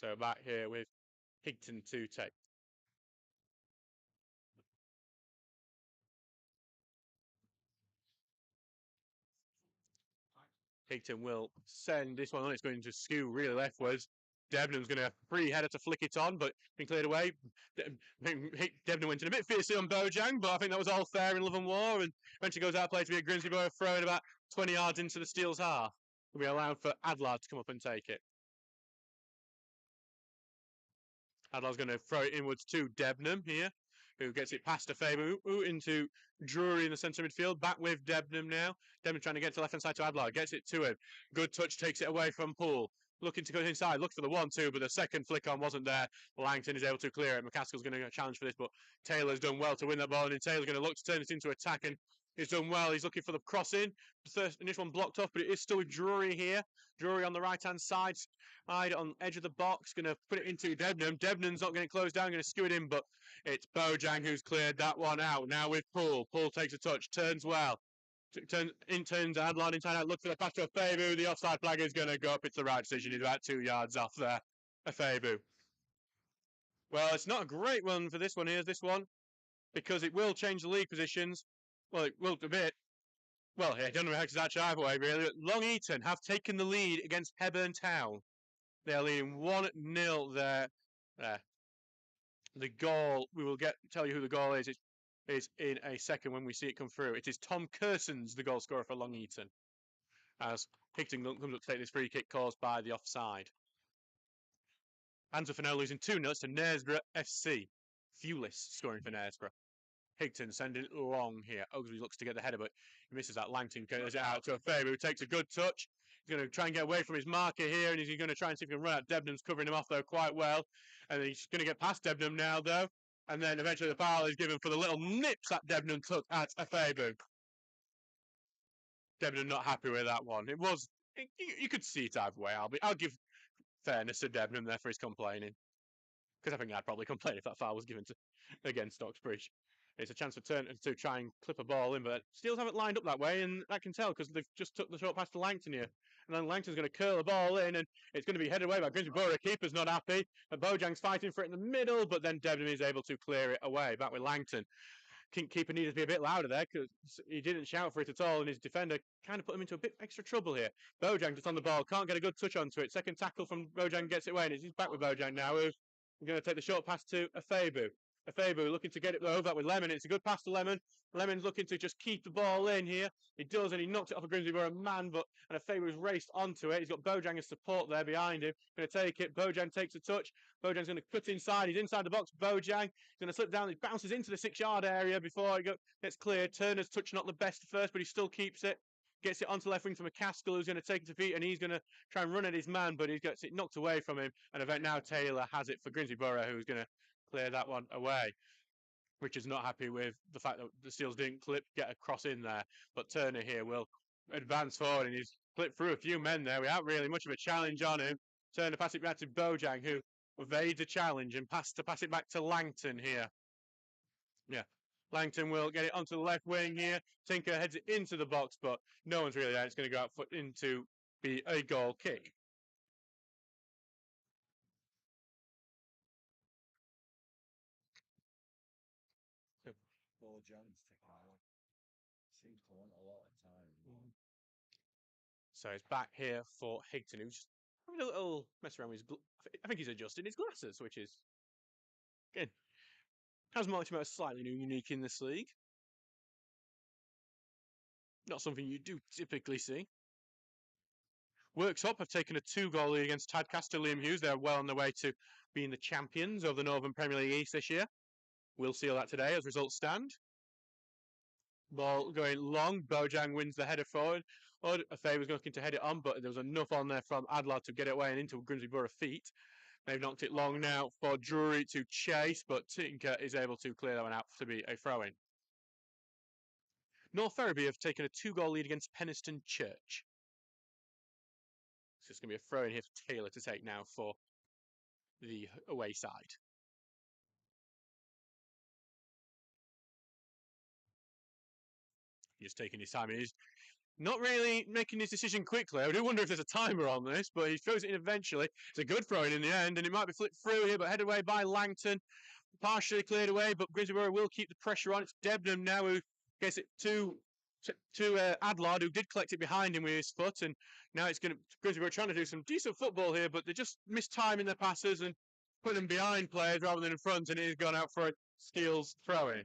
So back here with Higton to take. Higton will send this one on. It's going to skew really leftwards. Debenham's going to have free header to flick it on, but been cleared away. Debenham went in a bit fiercely on Bojang, but I think that was all fair in love and war. And eventually goes out of play to be a Grimsby Borough throw about 20 yards into the Steel's half. Will be allowed for Adlard to come up and take it. Adlar's going to throw it inwards to Debenham here, who gets it past a Faber into Drury in the centre midfield. Back with Debenham now. Debenham trying to get to the left hand side to Adlar. Gets it to him. Good touch, takes it away from Poole. Looking to go inside, look for the 1-2, but the second flick on wasn't there. Langton is able to clear it. McCaskill's going to challenge for this, but Taylor's done well to win that ball, and Taylor's going to look to turn it into attack, and he's done well. He's looking for the cross in. The first initial one blocked off, but it is still with Drury here. Drury on the right hand side on edge of the box, going to put it into Debenham. Debenham's not going to close down, going to skew it in, but it's Bojang who's cleared that one out. Now with Poole. Poole takes a touch, turns well. Turns Adlon inside out, look for the pass to Afebu. The offside flag is going to go up. It's the right decision. He's about 2 yards off there. Afebu. Well, it's not a great one for this one. Here's this one, because it will change the league positions. Well, it will a bit. Well, I don't know how it's actually either way, really. Long Eaton have taken the lead against Hebburn Town. They are leading 1-0 there. The goal, we will tell you who the goal is in a second when we see it come through. It is Tom Kersons, the goal scorer for Long Eaton, as Higton comes up to take this free kick caused by the offside. Anza for now losing 2-0 to Knaresborough FC. Fewless scoring for Knaresborough. Higton sending it long here. Oglesby looks to get the header, but he misses that. Langton goes it out to Afebu, who takes a good touch. He's going to try and get away from his marker here, and he's going to try and see if he can run out. Debenham's covering him off, though, quite well. And he's going to get past Debenham now, though. And then eventually the foul is given for the little nips that Debenham took at Afebu. Debenham not happy with that one. It was, you could see it either way. I'll give fairness to Debenham there for his complaining. Because I think I'd probably complain if that foul was given to against Stocksbridge. It's a chance for Turner to try and clip a ball in, but Steels haven't lined up that way, and I can tell because they've just took the short pass to Langton here. And then Langton's going to curl the ball in, and it's going to be headed away by Grimsby Borough. Keeper's not happy, and Bojang's fighting for it in the middle, but then Debenham is able to clear it away. Back with Langton. Keeper needed to be a bit louder there because he didn't shout for it at all, and his defender kind of put him into a bit extra trouble here. Bojang just on the ball, can't get a good touch onto it. Second tackle from Bojang gets it away, and he's back with Bojang now, who's going to take the short pass to Afebu. Afebu looking to get it over that with Lemon. It's a good pass to Lemon. Lemon's looking to just keep the ball in here. He does, and he knocks it off a Grimsby Borough man, and Afebu's raced onto it. He's got Bojang as support there behind him. Going to take it. Bojang takes a touch. Bojang's going to cut inside. He's inside the box. Bojang is going to slip down. He bounces into the 6-yard area before it gets cleared. Turner's touch not the best first, but he still keeps it. Gets it onto left wing to McCaskill, who's going to take it to feet, and he's going to try and run at his man, but he gets it knocked away from him. And now Taylor has it for Grimsby Borough, who's going to clear that one away. Richard's not happy with the fact that the Steels didn't get a cross in there, but Turner here will advance forward, and he's clipped through a few men there. We haven't really much of a challenge on him. Turner pass it back to Bojang, who evades a challenge and pass it back to Langton here. Yeah. Langton will get it onto the left wing here. Tinker heads it into the box, but no one's really there. It's going to go out foot into be a goal kick. So it's back here for Higton, who's just having a little mess around with his. I think he's adjusting his glasses, which is again has marked him out slightly new, unique in this league. Not something you do typically see. Worksop have taken a 2-goal lead against Tadcaster. Liam Hughes, they're well on their way to being the champions of the Northern Premier League East this year. We'll see that today as results stand. Ball going long. Bojang wins the header forward. Afei was looking to head it on, but there was enough on there from Adler to get it away and into Grimsby Borough feet. They've knocked it long now for Drury to chase, but Tinker is able to clear that one out to be a throw-in. North Ferriby have taken a 2-goal lead against Penistone Church. So it's going to be a throw-in here for Taylor to take now for the away side. He's taking his time. not really making his decision quickly. I do wonder if there's a timer on this, but he throws it in eventually. It's a good throw in the end, and it might be flipped through here, but headed away by Langton. Partially cleared away, but Grimsby Borough will keep the pressure on. It's Debenham now who gets it to Adlard, who did collect it behind him with his foot, and now it's going to Grimsby Borough trying to do some decent football here, but they just mistiming their passes and put them behind players rather than in front, and it has gone out for a Steele's throw-in.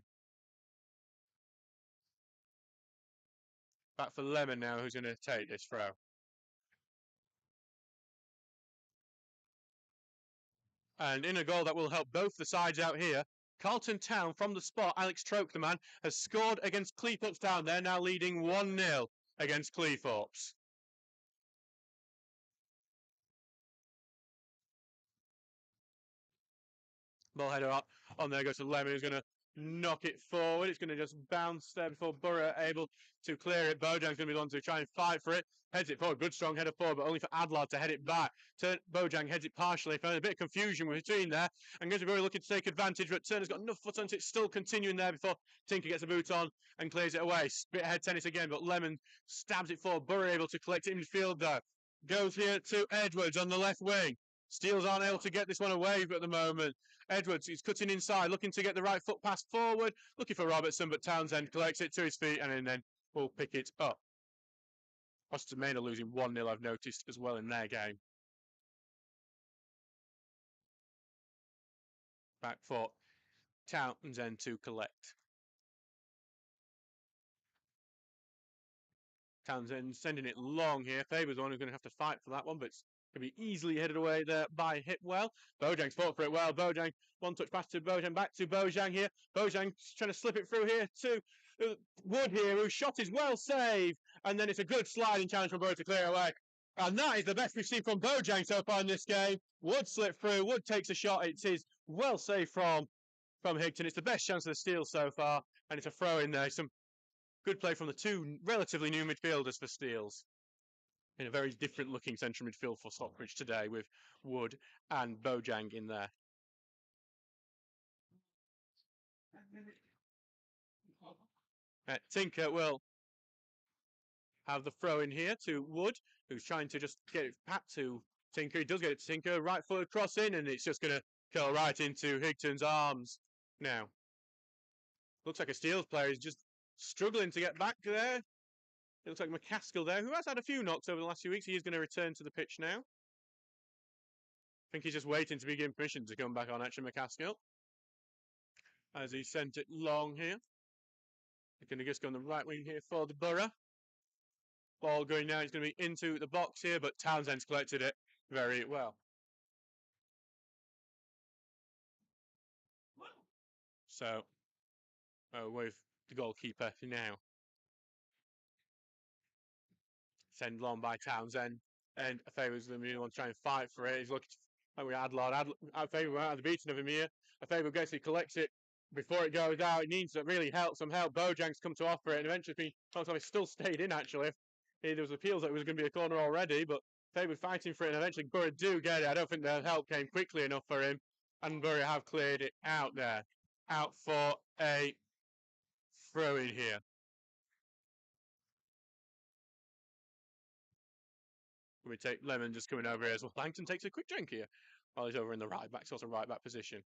Back for Lemon now, who's going to take this throw. And in a goal that will help both the sides out here, Carlton Town from the spot, Alex Troke, the man, has scored against Cleethorpes Town. They're now leading 1-0 against Cleethorpes. Ball header up. On there goes to Lemon, who's going to knock it forward. It's going to just bounce there before Borough able to clear it. Bojang's going to be the one to try and fight for it. Heads it forward. Good strong header forward, but only for Adlard to head it back. Bojang heads it partially. Found a bit of confusion between there. And Grimsby Borough looking to take advantage, but Turner's got enough foot on it. It's still continuing there before Tinker gets a boot on and clears it away. Bit head tennis again, but Lemon stabs it forward. Borough able to collect it in midfield though. Goes here to Edwards on the left wing. Steels aren't able to get this one away at the moment. Edwards is cutting inside, looking to get the right foot pass forward, looking for Robertson, but Townsend collects it to his feet and then will pick it up. Austin Main are losing 1-0, I've noticed, as well in their game. Back for Townsend to collect. Townsend sending it long here. Faber's the one who's going to have to fight for that one, but it's going to be easily headed away there by Hipwell. Bojang's fought for it well. Bojang, one touch pass to Bojang, back to Bojang here. Bojang trying to slip it through here to Wood here, whose shot is well saved. And then it's a good sliding challenge from Borough to clear away. And that is the best we've seen from Bojang so far in this game. Wood slipped through. Wood takes a shot. It is well saved from Higton. It's the best chance of the steal so far. And it's a throw in there. Some good play from the two relatively new midfielders for Steels. In a very different looking central midfield for Stockbridge today with Wood and Bojang in there. Tinker will have the throw in here to Wood, who's trying to just get it back to Tinker. He does get it to Tinker, right foot cross in, and it's just going to curl right into Higton's arms now. Looks like a Steels player is just struggling to get back there. It looks like McCaskill there, who has had a few knocks over the last few weeks. He is going to return to the pitch now. I think he's just waiting to be given permission to come back on, actually, McCaskill. As he sent it long here. They're going to just go on the right wing here for the Borough. Ball going now, it's going to be into the box here, but Townsend's collected it very well. So, with the goalkeeper now. Send long by Townsend, and Favour's the only one trying to fight for it. He's looking like we had Adlard. Favour went out of the beating of him here. Favour gets it, collects it before it goes out. It needs to really help. Some help. Bojang's come to offer it, and eventually he still stayed in actually. There was appeals that it was going to be a corner already, but Favour fighting for it, and eventually Borough do get it. I don't think the help came quickly enough for him, and Borough have cleared it out there. Out for a throw in here. We take Lemon just coming over here as well. Langton takes a quick drink here while he's over in the right back, sort of right back position.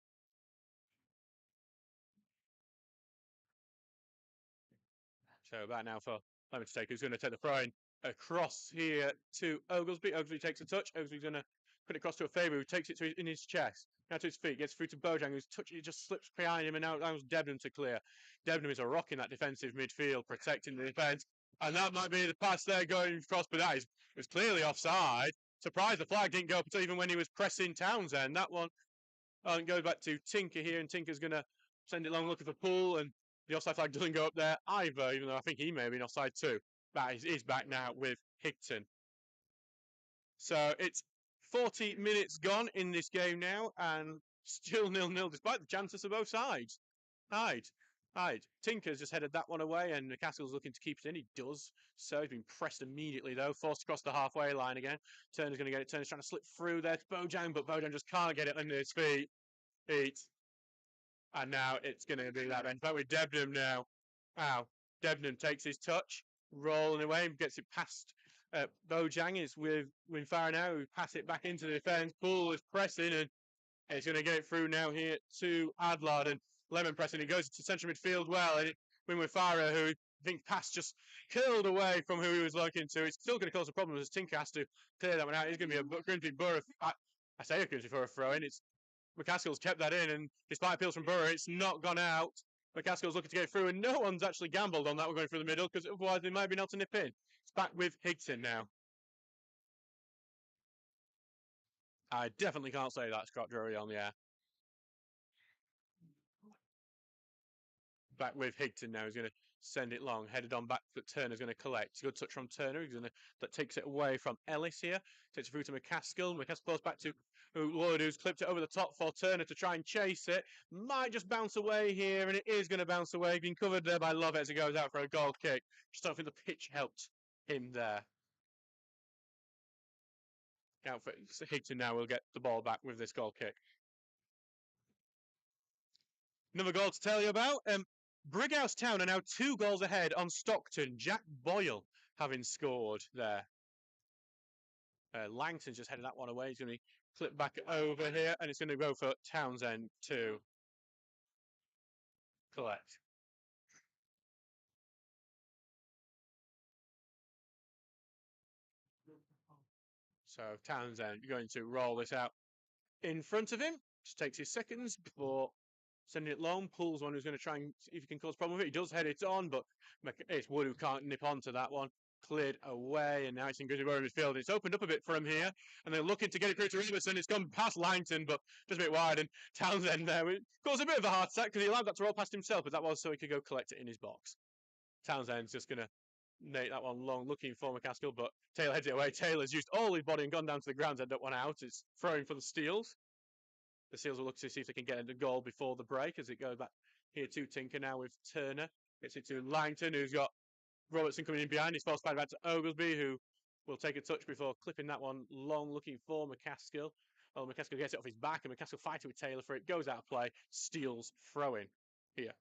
So back now for Lemon to take, who's going to take the throw in across here to Oglesby. Oglesby takes a touch. Oglesby's going to put it across to a Favour, who takes it in his chest. Now to his feet, gets through to Bojang, who's touching it, just slips behind him, and now that was Debenham to clear. Debenham is a rock in that defensive midfield, protecting the defence. And that might be the pass there going across, but that was clearly offside. Surprised the flag didn't go up until even when he was pressing Townsend. That one goes back to Tinker here, and Tinker's going to send it long looking for Poole, and the offside flag doesn't go up there either, even though I think he may have been offside too. That is back now with Higton. So it's 40 minutes gone in this game now, and still 0-0 despite the chances of both sides. Hyde. Tinker's just headed that one away, and McCaskill's looking to keep it in. He does. So he's been pressed immediately, though. Forced across the halfway line again. Turner's going to get it. Turner's trying to slip through there to Bojang, but Bojang just can't get it under his feet. And now it's going to be that end. But with Debenham now. Wow. Debenham takes his touch. rolling away, gets it past Bojang. Is with Winfire now, who pass it back into the defence. Poole is pressing, and he's going to get it through now here to Adlard, and Lemon pressing. He goes to central midfield well, and Winfire, who I think pass just curled away from who he was looking to. It's still going to cause a problem as Tinker has to clear that one out. It's going to be a Grimsby Borough. I say a Grimsby Borough throw in. It's McCaskill's kept that in, and despite appeals from Borough, it's not gone out. McCaskill's looking to get through, and no one's actually gambled on that one going through the middle, because otherwise they might have been able to nip in. It's back with Higton now. I definitely can't say that, Scott Drury on the air. Back with Higton now. He's going to send it long, headed on back, but Turner's going to collect. Good touch from Turner. That takes it away from Ellis here. Takes it through to McCaskill. McCaskill goes back to Lloyd, who's clipped it over the top for Turner to try and chase it. Might just bounce away here, and it is going to bounce away. Being covered there by Lovett as it goes out for a goal kick. Just don't think the pitch helped him there. Out for Higton now. We'll get the ball back with this goal kick. Another goal to tell you about. Brighouse Town are now 2 goals ahead on Stockton. Jack Boyle having scored there. Langton's just headed that one away. He's going to be clipped back over here, and it's going to go for Townsend to collect. So Townsend going to roll this out in front of him. Just takes his seconds before sending it long. Pulls one who's going to try and see if he can cause a problem with it. He does head it on, but it's Wood who can't nip onto that one. Cleared away, and now it's in Grimsby Borough midfield. It's opened up a bit for him here, and they're looking to get it through to Robertson. It's gone past Langton, but just a bit wide, and Townsend there caused a bit of a heart attack because he allowed that to roll past himself, but that was so he could go collect it in his box. Townsend's just going to make that one long, looking for McCaskill, but Taylor heads it away. Taylor's used all his body and gone down to the ground to end up one out. It's throwing for the Steels. The Seals will look to see if they can get a goal before the break as it goes back here to Tinker now with Turner. Gets it to Langton, who's got Robertson coming in behind. He's forced back to Oglesby, who will take a touch before clipping that one long, looking for McCaskill. Well, McCaskill gets it off his back, and McCaskill fighting with Taylor for it. Goes out of play. Steals throwing here.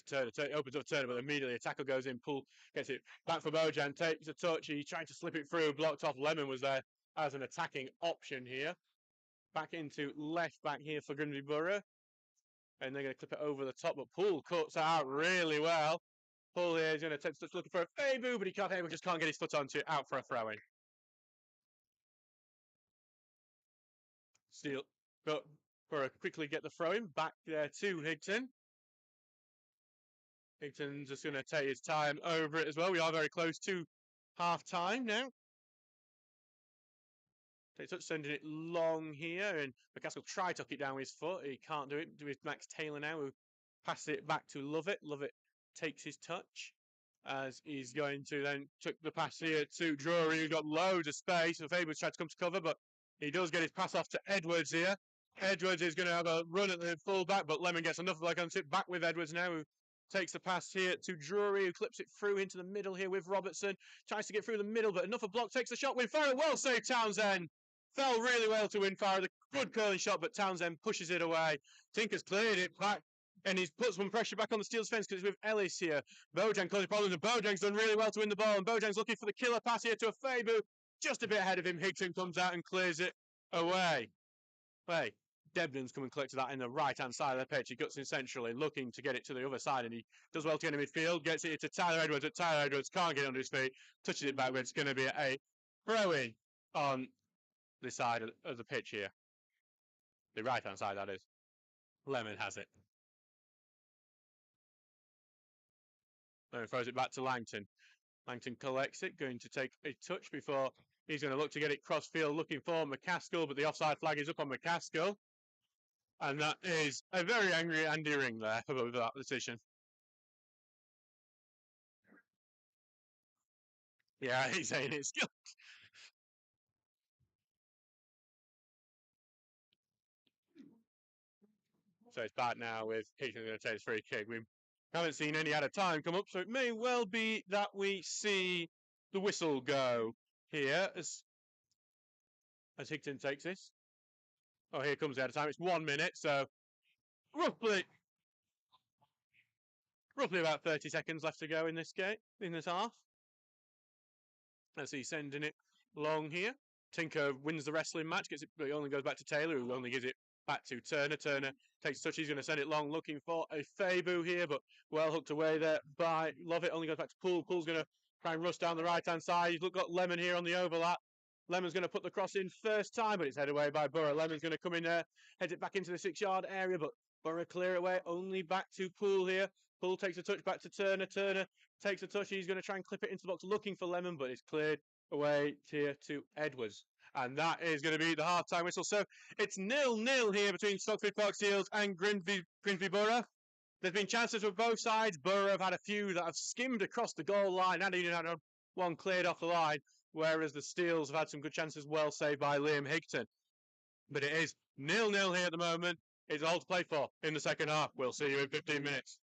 Turner opens up Turner, but immediately a tackle goes in. Poole gets it back for Bojan, takes a touch. He's trying to slip it through, blocked off. Lemon was there as an attacking option here. Back into left back here for Grimsby Borough. And they're going to clip it over the top, but Poole cuts out really well. Poole here is going to take touch looking for a Fabu, but he just can't get his foot onto it. Out for a throw-in. Steele, but Borough quickly get the throw-in back there to Higton. Higton's just going to take his time over it as well. We are very close to half-time now. Takes touch, sending it long here, and McCaskill tried to tuck it down with his foot. He can't do it. Do his Max Taylor now, who passes it back to Lovett. Lovett takes his touch as he's going to then took the pass here to Drury, who's got loads of space. So Faber's tried to come to cover, but he does get his pass off to Edwards here. Edwards is going to have a run at the full back, but Lemon gets enough like on sit back with Edwards now, who takes the pass here to Drury, who clips it through into the middle here with Robertson. Tries to get through the middle, but enough of block. Takes the shot. Winfire, well saved Townsend. Fell really well to Winfire. The good curling shot, but Townsend pushes it away. Tinker's cleared it back, and he's put some pressure back on the Steel's fence because it's with Ellis here. Bojang causing problems, and Bojang's done really well to win the ball, and Bojang's looking for the killer pass here to a Fabu. Just a bit ahead of him. Higton comes out and clears it away. Hey, Debden's come and collected that in the right-hand side of the pitch. He guts in centrally, looking to get it to the other side, and he does well to get in midfield. Gets it to Tyler Edwards, but Tyler Edwards can't get it under his feet. Touches it backwards. It's going to be a throw-in on the side of the pitch here. The right-hand side, that is. Lemon has it. Lemon throws it back to Langton. Langton collects it, going to take a touch before he's going to look to get it cross-field, looking for McCaskill, but the offside flag is up on McCaskill. And that is a very angry Andy Ring there about that decision. Yeah, he's saying it's good. So it's back now with Higton going to take his free kick. We haven't seen any out of time come up, so it may well be that we see the whistle go here as Higton takes this. Oh, here comes the out of time. It's 1 minute, so roughly Roughly about 30 seconds left to go in this game, in this half. As he's sending it long here. Tinker wins the wrestling match, gets it, but it only goes back to Taylor, who only gives it back to Turner. Turner takes touch, he's going to send it long, looking for a Fabu here, but well hooked away there by Lovett. Only goes back to Poole. Poole's going to try and rush down the right-hand side. He's got Lemon here on the overlap. Lemon's going to put the cross in first time, but it's headed away by Borough. Lemon's going to come in there, head it back into the 6-yard area, but Borough clear it away, only back to Poole here. Poole takes a touch back to Turner. Turner takes a touch. He's going to try and clip it into the box, looking for Lemon, but it's cleared away here to Edwards. And that is going to be the half-time whistle. So it's 0-0 here between Stocksbridge Park Seals and Grimsby Borough. There's been chances for both sides. Borough have had a few that have skimmed across the goal line and even had one cleared off the line, whereas the Steels have had some good chances, well saved by Liam Higton. But it is 0-0 here at the moment. It's all to play for in the second half. We'll see you in 15 minutes.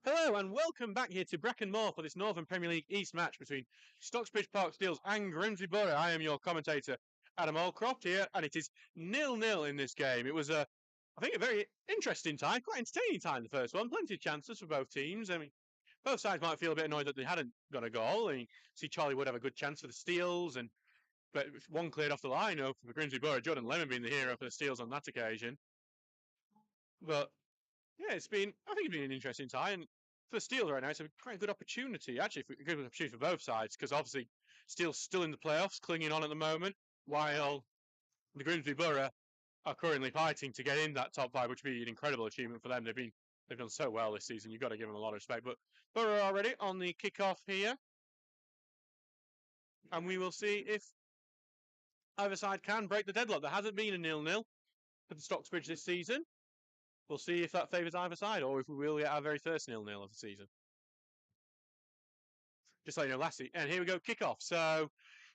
Hello and welcome back here to Brecon Moor for this Northern Premier League East match between Stocksbridge Park Steels and Grimsby Borough. I am your commentator, Adam Allcroft here, and it is 0-0 in this game. It was I think, a very interesting time, quite entertaining time, the first one. Plenty of chances for both teams. I mean, both sides might feel a bit annoyed that they hadn't got a goal. I mean, see Charlie Wood have a good chance for the Steels, but one cleared off the line for Grimsby Borough. Jordan Lemon being the hero for the Steels on that occasion. But yeah, I think it's been an interesting time. And for Steele right now, it's a quite good opportunity, actually, a good opportunity for both sides, because obviously Steele's still in the playoffs, clinging on at the moment, while the Grimsby Borough are currently fighting to get in that top five, which would be an incredible achievement for them. They've done so well this season. You've got to give them a lot of respect. But Borough already on the kick-off here, and we will see if either side can break the deadlock. There hasn't been a 0-0 for the Stocksbridge this season. We'll see if that favours either side, or if we will get our very first 0-0 of the season. Just like you know, Lassie. And here we go, kick-off. So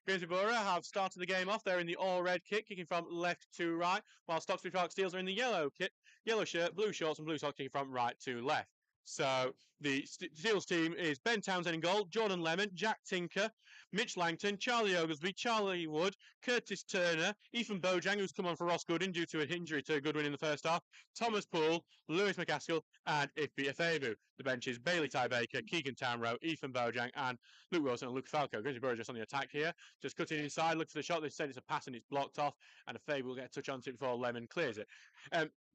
Grimsby Borough have started the game off. They're in the all-red kit, kicking from left to right, while Stocksbridge Park Steels are in the yellow kit, yellow shirt, blue shorts, and blue socks, kicking from right to left. So the Steels team is Ben Townsend in goal, Jordan Lemon, Jack Tinker, Mitch Langton, Charlie Oglesby, Charlie Wood, Curtis Turner, Ethan Bojang, who's come on for Ross Goodwin due to an injury to Goodwin in the first half, Thomas Poole, Lewis McCaskill, and Ifbi Afebu. The bench is Bailey Ty Baker, Keegan Townrow, Ethan Bojang, and Luke Wilson and Luke Falco. Grimsby Borough just on the attack here, just cutting inside, look for the shot. They said it's a pass and it's blocked off, and Afebu will get a touch onto it before Lemon clears it.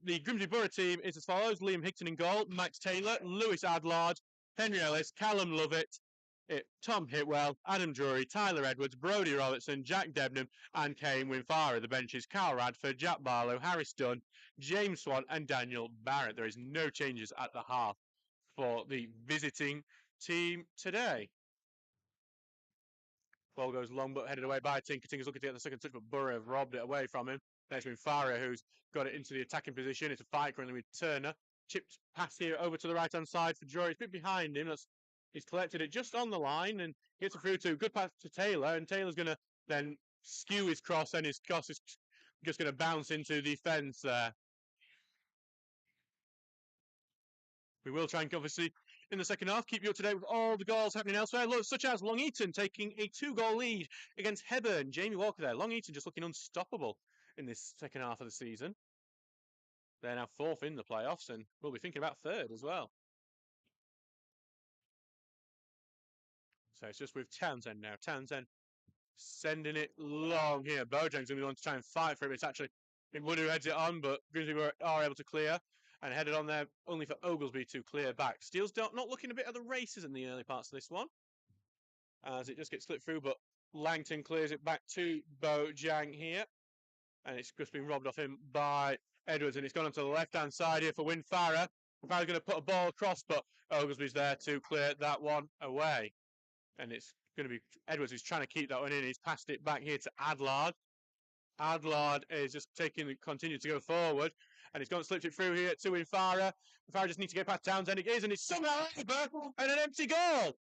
The Grimsby Borough team is as follows: Liam Hickton in goal, Max Taylor, Lewis Adlard, Henry Ellis, Callum Lovett, Tom Hitwell, Adam Drury, Tyler Edwards, Brodie Robertson, Jack Debnam, and Kane Winfara. The bench is Carl Radford, Jack Barlow, Harris Dunn, James Swan, and Daniel Barrett. There is no changes at the half for the visiting team today. Ball goes long but headed away by Tinker. Tinker's looking to get the second touch, but Borough have robbed it away from him. Next with Farah, who's got it into the attacking position. It's a fight currently with Turner. Chipped pass here over to the right-hand side for Drury. It's a bit behind him. He's collected it just on the line and gets it through to good pass to Taylor. And Taylor's going to then skew his cross, and his cross is just going to bounce into the fence there. We will try and, obviously, in the second half, keep you up to date with all the goals happening elsewhere, such as Long Eaton taking a 2-goal lead against Hebburn. Jamie Walker there. Long Eaton just looking unstoppable in this second half of the season. They're now fourth in the playoffs, and we'll be thinking about third as well. So it's just with Townsend now. Townsend sending it long here. Bojang's going to be on to try and fight for it. It's actually Wood who heads it on, but Grimsby are able to clear and headed on there only for Oglesby to clear back. Steele's not looking a bit of the races in the early parts of this one, as it just gets slipped through, but Langton clears it back to Bojang here, and it's just been robbed off him by Edwards, and it's gone onto the left-hand side here for Winfara. Winfara's going to put a ball across, but Oglesby's there to clear that one away. And it's going to be Edwards who's trying to keep that one in. He's passed it back here to Adlard. Adlard is just continue to go forward, and he's gone and slipped it through here to Winfara. Winfara just needs to get past Townsend. It is, and it's somehow over, and an empty goal.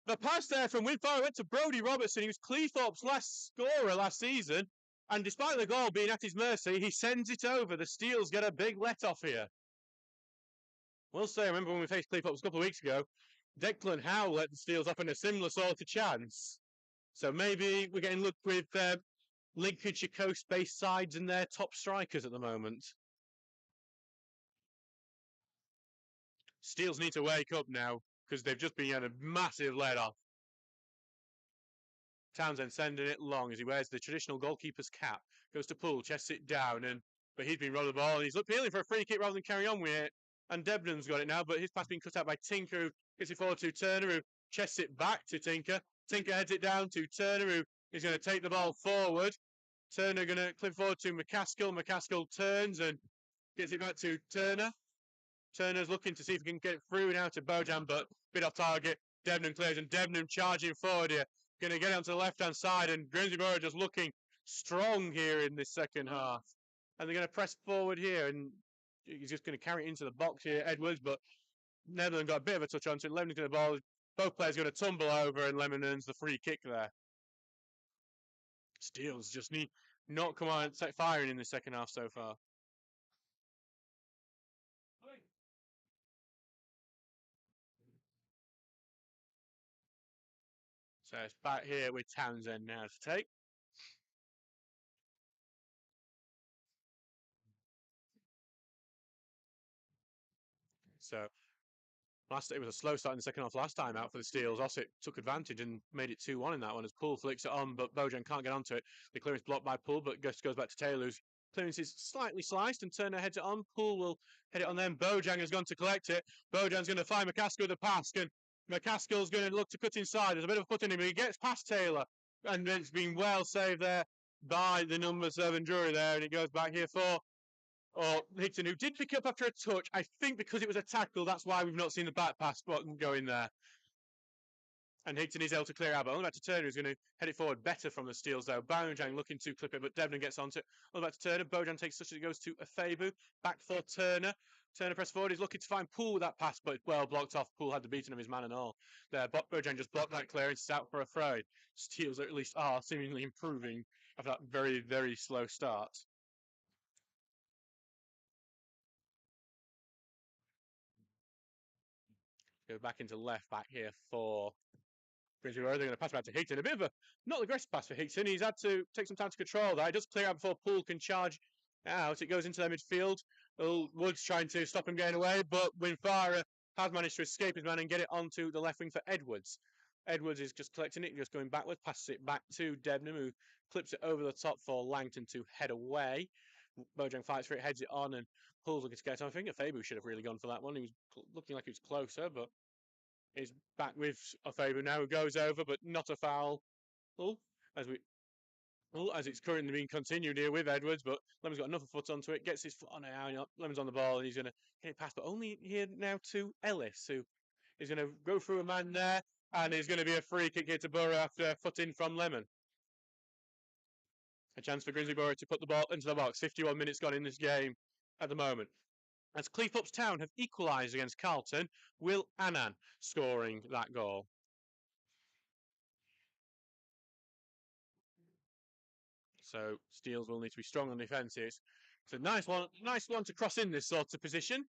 The pass there from Winfara went to Brodie Robertson. He was Cleethorpes' last scorer last season, and despite the goal being at his mercy, he sends it over. The Steels get a big let-off here. We'll say, I remember when we faced Cleethorpes a couple of weeks ago, Declan Howe let the Steels up in a similar sort of chance. So maybe we're getting looked with Lincolnshire coast-based sides and their top strikers at the moment. Steels need to wake up now, because they've just been had a massive let-off. Townsend sending it long as he wears the traditional goalkeeper's cap. Goes to Poole, chests it down, but he's been robbed the ball, and he's appealing for a free kick rather than carry on with it. And Debnam's got it now, but his pass being cut out by Tinker, who gets it forward to Turner, who chests it back to Tinker. Tinker heads it down to Turner, who is going to take the ball forward. Turner going to clip forward to McCaskill. McCaskill turns and gets it back to Turner. Turner's looking to see if he can get it through now to Bojang, but bit off target. Debnam clears, and Debnam charging forward here. Going to get it onto the left-hand side, and Grimsby Borough just looking strong here in this second half. And they're going to press forward here, and he's just going to carry it into the box here, Edwards, but Netherland got a bit of a touch onto it. Lemon's going to ball. Both players going to tumble over, and Lemon earns the free kick there. Steels just need not come on firing in the second half so far. So it's back here with Townsend now to take. So it was a slow start in the second half last time out for the Steels. Ossett took advantage and made it 2-1 in that one as Poole flicks it on, but Bojan can't get onto it. The clearance blocked by Poole, but goes back to Taylor, whose clearance is slightly sliced, and Turner heads it on. Poole will head it on then. Bojan has gone to collect it. Bojan's going to find McCaskill with a pass, and McCaskill's going to look to cut inside. There's a bit of a foot in him, but he gets past Taylor, and it's been well saved there by the number 7 Drury there, and it goes back here for Hickson, who did pick it up after a touch. I think because it was a tackle, that's why we've not seen the back pass button go in there. And Hickson is able to clear out, but only back to Turner, who's going to head it forward better from the Steels, though. Bojan looking to clip it, but Devlin gets onto it. Only back to Turner. Bojan takes such as it goes to Afebu. Back for Turner. Turner press forward. He's looking to find Poole with that pass, but well blocked off. Poole had the beating of his man and all. There, Bojan just blocked that clearance. It's out for a throw. Steels at least are seemingly improving after that very, very slow start. Go back into left back here for Grimsby Borough. They're going to pass back to Hickson. A bit of a not aggressive pass for Hickson. He's had to take some time to control that. He does clear out before Poole can charge out. It goes into their midfield. Woods trying to stop him getting away, but Winfara has managed to escape his man and get it onto the left wing for Edwards. Edwards is just collecting it, just going backwards, passes it back to Debnam, who clips it over the top for Langton to head away. Bojan fights for it, heads it on, and Poole's looking to get on. I think Afebu should have really gone for that one. He was looking like he was closer, but is back with Afebu now, who goes over, but not a foul. As it's currently being continued here with Edwards, but Lemon's got another foot onto it, gets his foot on it now. Lemon's on the ball, and he's going to hit it past, but only here now to Ellis, who is going to go through a man there, and it's going to be a free kick here to Borough after foot in from Lemon. A chance for Grimsby Borough to put the ball into the box. 51 minutes gone in this game at the moment. As Cleethorpes Town have equalised against Carlton, Will Annan scoring that goal. So Steels will need to be strong on defence here. It's a nice one to cross in this sort of position,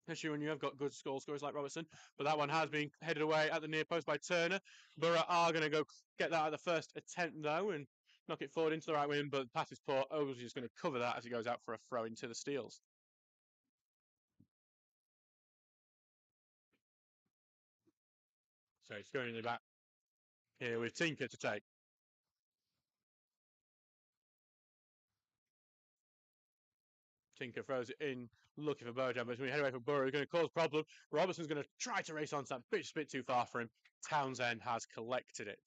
especially when you have got good scorers like Robertson. But that one has been headed away at the near post by Turner. Borough are going to go get that at the first attempt though, and knock it forward into the right wing, but the pass is poor. Oglesley is going to cover that as he goes out for a throw into the Steels. So it's going in the back here with Tinker to take. Tinker throws it in, looking for Bojan, but as we head away from Borough, he's going to cause problem. Robertson's going to try to race on to that, but it's a bit too far for him. Townsend has collected it.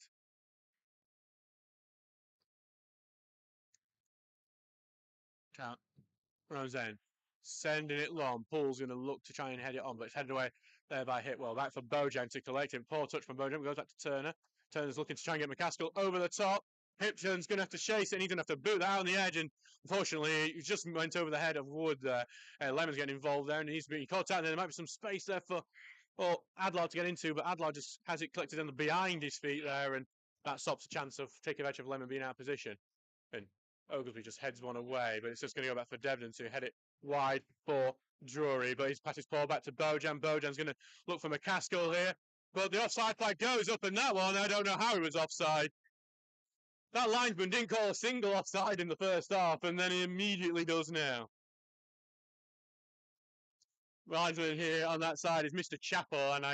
Townsend sending it long. Poole's going to look to try and head it on, but it's headed away there by Hitwell. Back for Bojan to collect it. Poor touch from Bojan. Goes back to Turner. Turner's looking to try and get McCaskill over the top. Hipson's going to have to chase it, and he's going to have to boot that out on the edge. And unfortunately, he just went over the head of Wood there. Lemon's getting involved there, and he's being caught out. And there might be some space there for Adlar to get into, but Adlar just has it collected on the behind his feet there, and that stops the chance of taking advantage of Lemon being out of position. And Oglesby just heads one away, but it's just going to go back for Devlin to head it wide for Drury. But he's passed his ball back to Bojan. Bojan's going to look for McCaskill here. But the offside flag goes up in that one. I don't know how he was offside. That linesman didn't call a single offside in the first half, and then he immediately does now. Linesman here on that side is Mr. Chappell, and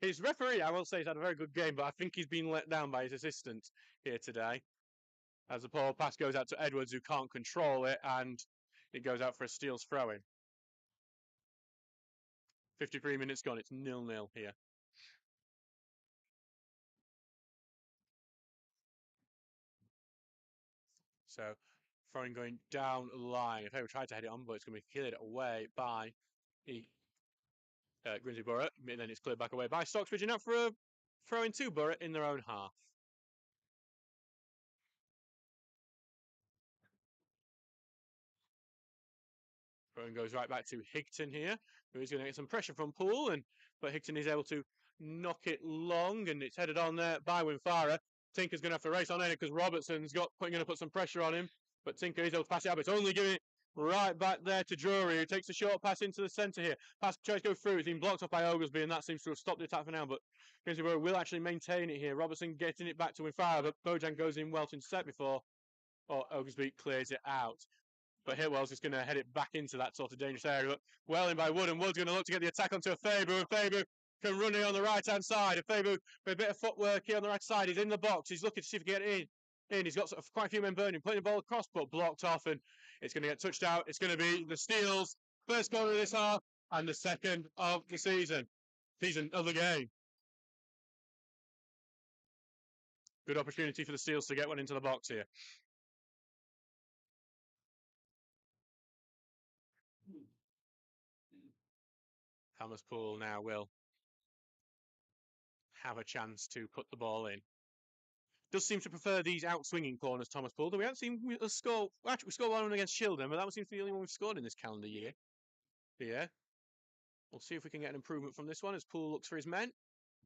his referee, I will say, has had a very good game, but I think he's been let down by his assistant here today. As the poor pass goes out to Edwards, who can't control it, and it goes out for a Steels throw-in. 53 minutes gone, it's 0-0 here. So, throwing going down the line. If they tried to head it on, but it's going to be cleared away by Grimsby Borough. And then it's cleared back away by Stocksbridge. And now for a throw-in to Borough in their own half. Throwing goes right back to Higton here, who is going to get some pressure from Poole, but Higton is able to knock it long, and it's headed on there by Winfara. Tinker's going to have to race on in because Robertson's going to put some pressure on him, but Tinker is able to pass it out, but it's only giving it Right back there to Drury, who takes a short pass into the centre here. Pass tries to go through, it's been blocked off by Oglesby, and that seems to have stopped the attack for now, but Grimsby Borough will actually maintain it here. Robertson getting it back to Winfire, but Bojan goes in well to intercept before Oglesby clears it out. But Hitwell's just going to head it back into that sort of dangerous area. But well in by Wood, and Wood's going to look to get the attack onto a Fabu, and Fabu can run it on the right-hand side. And Fabu, with a bit of footwork here on the right side, he's in the box. He's looking to see if he can get it in. He's got sort of quite a few men burning, putting the ball across, but blocked off, and it's going to get touched out. It's going to be the Steel's first goal of this half, and the second of the season of the game. Good opportunity for the Steels to get one into the box here. Hammerspool now will have a chance to put the ball in. Does seem to prefer these out-swinging corners, Thomas Poole. Though we haven't seen a score. Actually, we scored one against Shildon, but that seems to be the only one we've scored in this calendar year. Yeah. We'll see if we can get an improvement from this one as Poole looks for his men.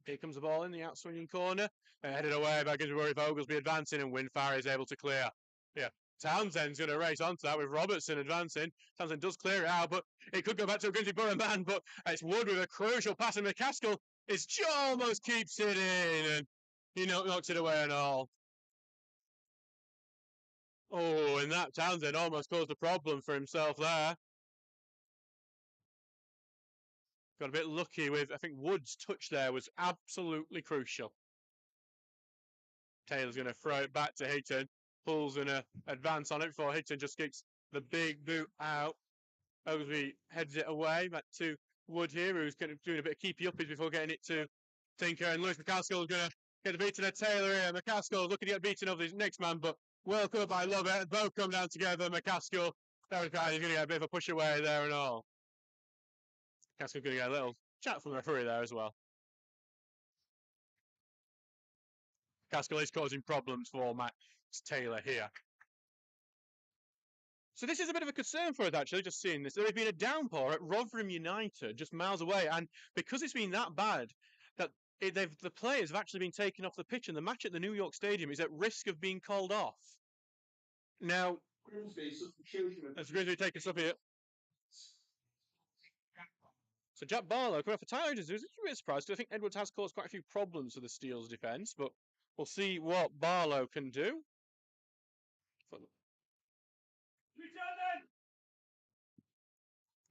Here comes the ball in the out-swinging corner. Headed away by Grimsby Borough. Oglesby advancing, and Winfire is able to clear. Yeah. Townsend's going to race onto that with Robertson advancing. Townsend does clear it out, but it could go back to a Grimsby Borough man, but it's Wood with a crucial pass, and McCaskill almost keeps it in, and he knocks it away and all. Oh, and that Townsend almost caused a problem for himself there. Got a bit lucky with, I think Wood's touch there was absolutely crucial. Taylor's going to throw it back to Higton. Poole's going to advance on it before Higton just kicks the big boot out. Oglesby heads it away back to Wood here, who's doing a bit of keepy uppies before getting it to Tinker. And Lewis McCaskill is going to get the beating of Taylor here. McCaskill looking to get beaten of his next man, but well covered by Lovett. Both come down together. McCaskill, he's going to get a bit of a push away there and all. McCaskill's going to get a little chat from the referee there as well. McCaskill is causing problems for Max Taylor here. So this is a bit of a concern for us, actually, just seeing this. There has been a downpour at Rotherham United, just miles away, and because it's been that bad, that the players have actually been taken off the pitch, and the match at the New York Stadium is at risk of being called off. Now, as Grimsby taking stuff here. So Jack Barlow coming off for Tyler Edwards. It was a bit surprised, because I think Edwards has caused quite a few problems for the Steel's defence, but we'll see what Barlow can do.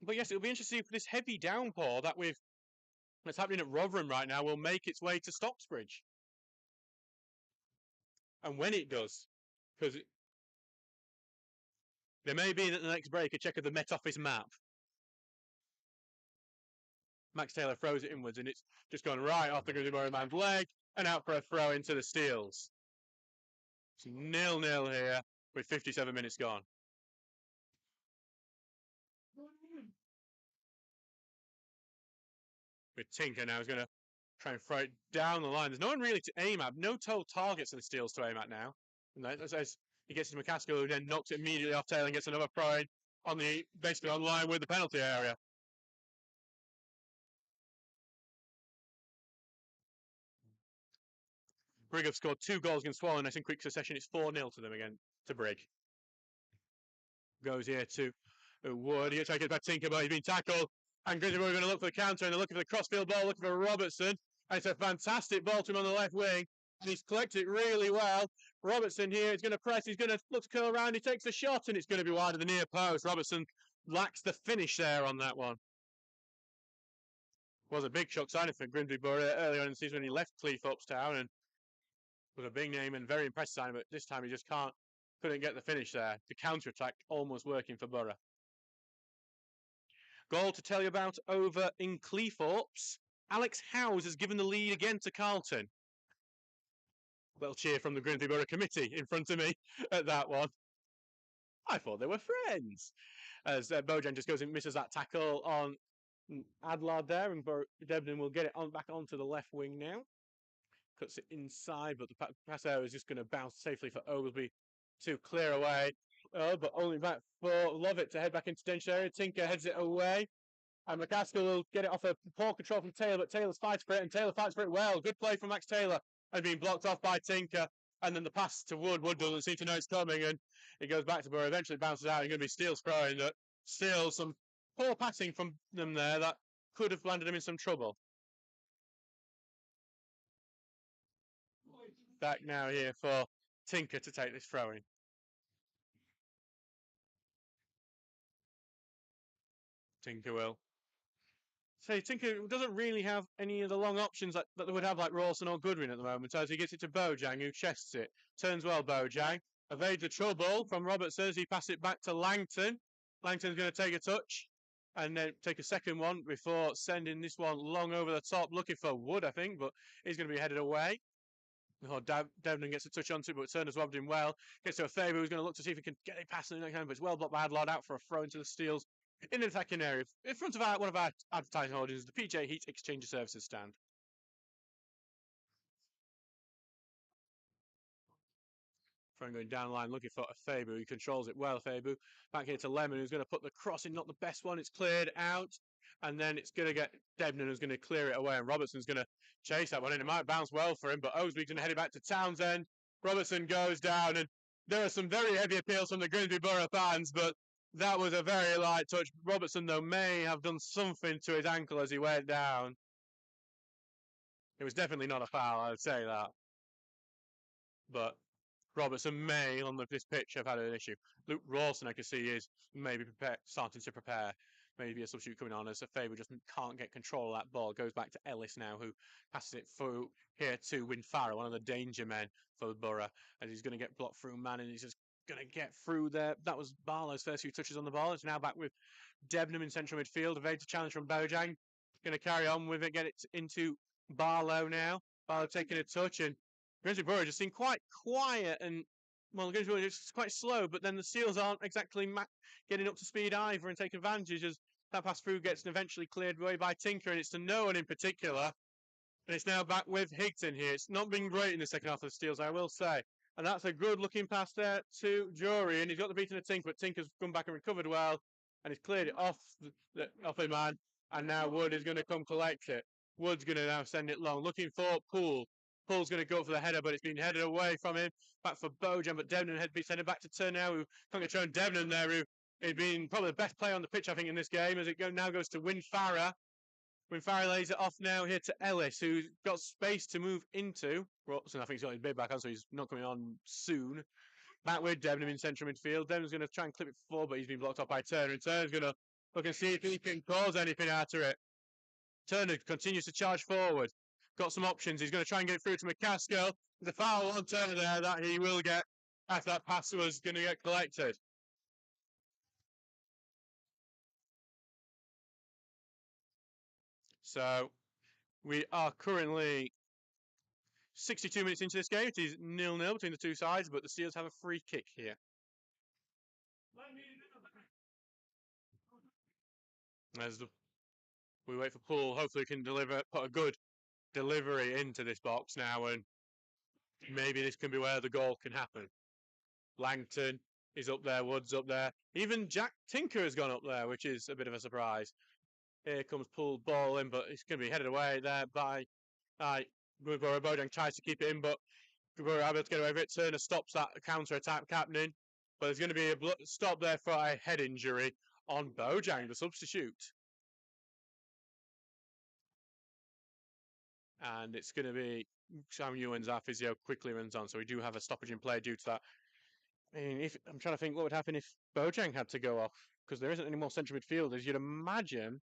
But yes, it'll be interesting if this heavy downpour that's happening at Rotherham right now will make its way to Stocksbridge. And when it does, because there may be at the next break a check of the Met Office map. Max Taylor throws it inwards, and it's just gone right off the Grimsby Borough man's leg and out for a throw into the Steels. It's 0-0 here with 57 minutes gone. With Tinker now, he's going to try and throw it down the line. There's no one really to aim at. No total targets for the Steels to aim at now. And as he gets to McCaskill, who then knocks it immediately off Taylor and gets another throw in basically on line with the penalty area. Brig have scored 2 goals against Swallow, and in quick succession. It's 4-0 to them again, to Brig. Goes here to Wood. He'll take it back to Tinker, but he's been tackled. And Grimsby are going to look for the counter, and they're looking for the crossfield ball, looking for Robertson. And it's a fantastic ball to him on the left wing. And he's collected it really well. Robertson here is going to press. He's going to look to curl around. He takes a shot, and it's going to be wide of the near post. Robertson lacks the finish there on that one. Was a big shock signing for Grimsby Borough earlier on in the season when he left Cleethorpes Town, and was a big name and very impressive signing, but this time he just couldn't get the finish there. The counter-attack almost working for Borough. Goal to tell you about over in Cleethorpes. Alex Howes has given the lead again to Carlton. Little cheer from the Grimsby Borough committee in front of me at that one. I thought they were friends. As Bojan just goes and misses that tackle on Adlard there, and Debden will get it back onto the left wing now. Cuts it inside, but the pass there is just going to bounce safely for Oglesby to clear away. But only back for Lovett to head back into danger area. Tinker heads it away. And McCaskill will get it off a poor control from Taylor, but Taylor's fights for it, and Taylor fights for it well. Good play from Max Taylor, and being blocked off by Tinker. And then the pass to Wood. Wood doesn't seem to know it's coming, and it goes back to Borough. Eventually bounces out. It's going to be Steele's throwing that. Still some poor passing from them there that could have landed him in some trouble. Back now here for Tinker to take this throwing. Tinker will. So Tinker doesn't really have any of the long options that they would have like Rawson or Goodwin at the moment. As he gets it to Bojang, who chests it. Turns well, Bojang. Evades the trouble from Robertson as he passes it back to Langton. Langton's going to take a touch and then take a second one before sending this one long over the top, looking for Wood, I think, but he's going to be headed away. Oh, Devlin gets a touch onto it, but Turner's robbed him well. Gets to a favour who's going to look to see if he can get it past the next time, but it's well blocked by Adlard out for a throw into the Steels in the attacking area. In front of one of our advertising audiences, the PJ Heat Exchanger Services stand. Throwing going down the line, looking for a Fabu. He controls it well, Fabu. Back here to Lemon, who's going to put the cross in, not the best one. It's cleared out. And then it's going to get Debnan, who's going to clear it away. And Robertson's going to chase that one in. It might bounce well for him, but Osby's going to head it back to Townsend. Robertson goes down, and there are some very heavy appeals from the Grimsby Borough fans, but that was a very light touch. Robertson, though, may have done something to his ankle as he went down. It was definitely not a foul, I would say that. But Robertson may, on this pitch, have had an issue. Luke Rawson, I can see, is maybe starting to prepare. Maybe a substitute coming on as a Faber just can't get control of that ball. Goes back to Ellis now, who passes it through here to Winfarrow, one of the danger men for Borough. And he's going to get blocked through man, and he's just going to get through there. That was Barlow's first few touches on the ball. It's now back with Debenham in central midfield. Evades a challenge from Bojang. Going to carry on with it, get it into Barlow now. Barlow taking a touch, and Grimsby Borough just seemed quite quiet and, well, Grimsby Borough just quite slow, but then the Steels aren't exactly getting up to speed either and taking advantage as that pass through gets eventually cleared away by Tinker, and it's to no one in particular. And it's now back with Higton here. It's not been great in the second half of the Steels, I will say. And that's a good looking pass there to Jury, and he's got the beating of Tinker, but Tinker's come back and recovered well, and he's cleared it off a man, and now Wood is going to come collect it. Wood's going to now send it long, looking for Poole. Poole's going to go for the header, but it's been headed away from him. Back for Bojan, but Devlin had to be sent back to Turner now, who can't get shown Devlin there, who has been probably the best player on the pitch, I think, in this game, as it now goes to Winfarrow. Winfarrow lays it off now here to Ellis, who's got space to move into. Robertson, I think he's got his bid back on, so he's not coming on soon. Back with Devlin in central midfield. Devlin's going to try and clip it forward, but he's been blocked off by Turner, and Turner's going to look and see if he can cause anything out of it. Turner continues to charge forward. Got some options. He's going to try and get it through to McCaskill. The foul on Turner there that he will get after that pass was going to get collected. So we are currently 62 minutes into this game. It is 0-0 between the two sides, but the Steelers have a free kick here. As we wait for Poole, hopefully he can put a good delivery into this box now, and maybe this can be where the goal can happen. Langton is up there, Wood's up there. Even Jack Tinker has gone up there, which is a bit of a surprise. Here comes Poole, ball in, but it's going to be headed away there by Borough. Bojang tries to keep it in, but Borough able to get away with it. Turner stops that counter-attack happening, but there's going to be a stop there for a head injury on Bojang, the substitute. And it's going to be Sam Ewan's, our physio, quickly runs on, so we do have a stoppage in play due to that. I mean, I'm trying to think what would happen if Bojang had to go off, because there isn't any more central midfielders. You'd imagine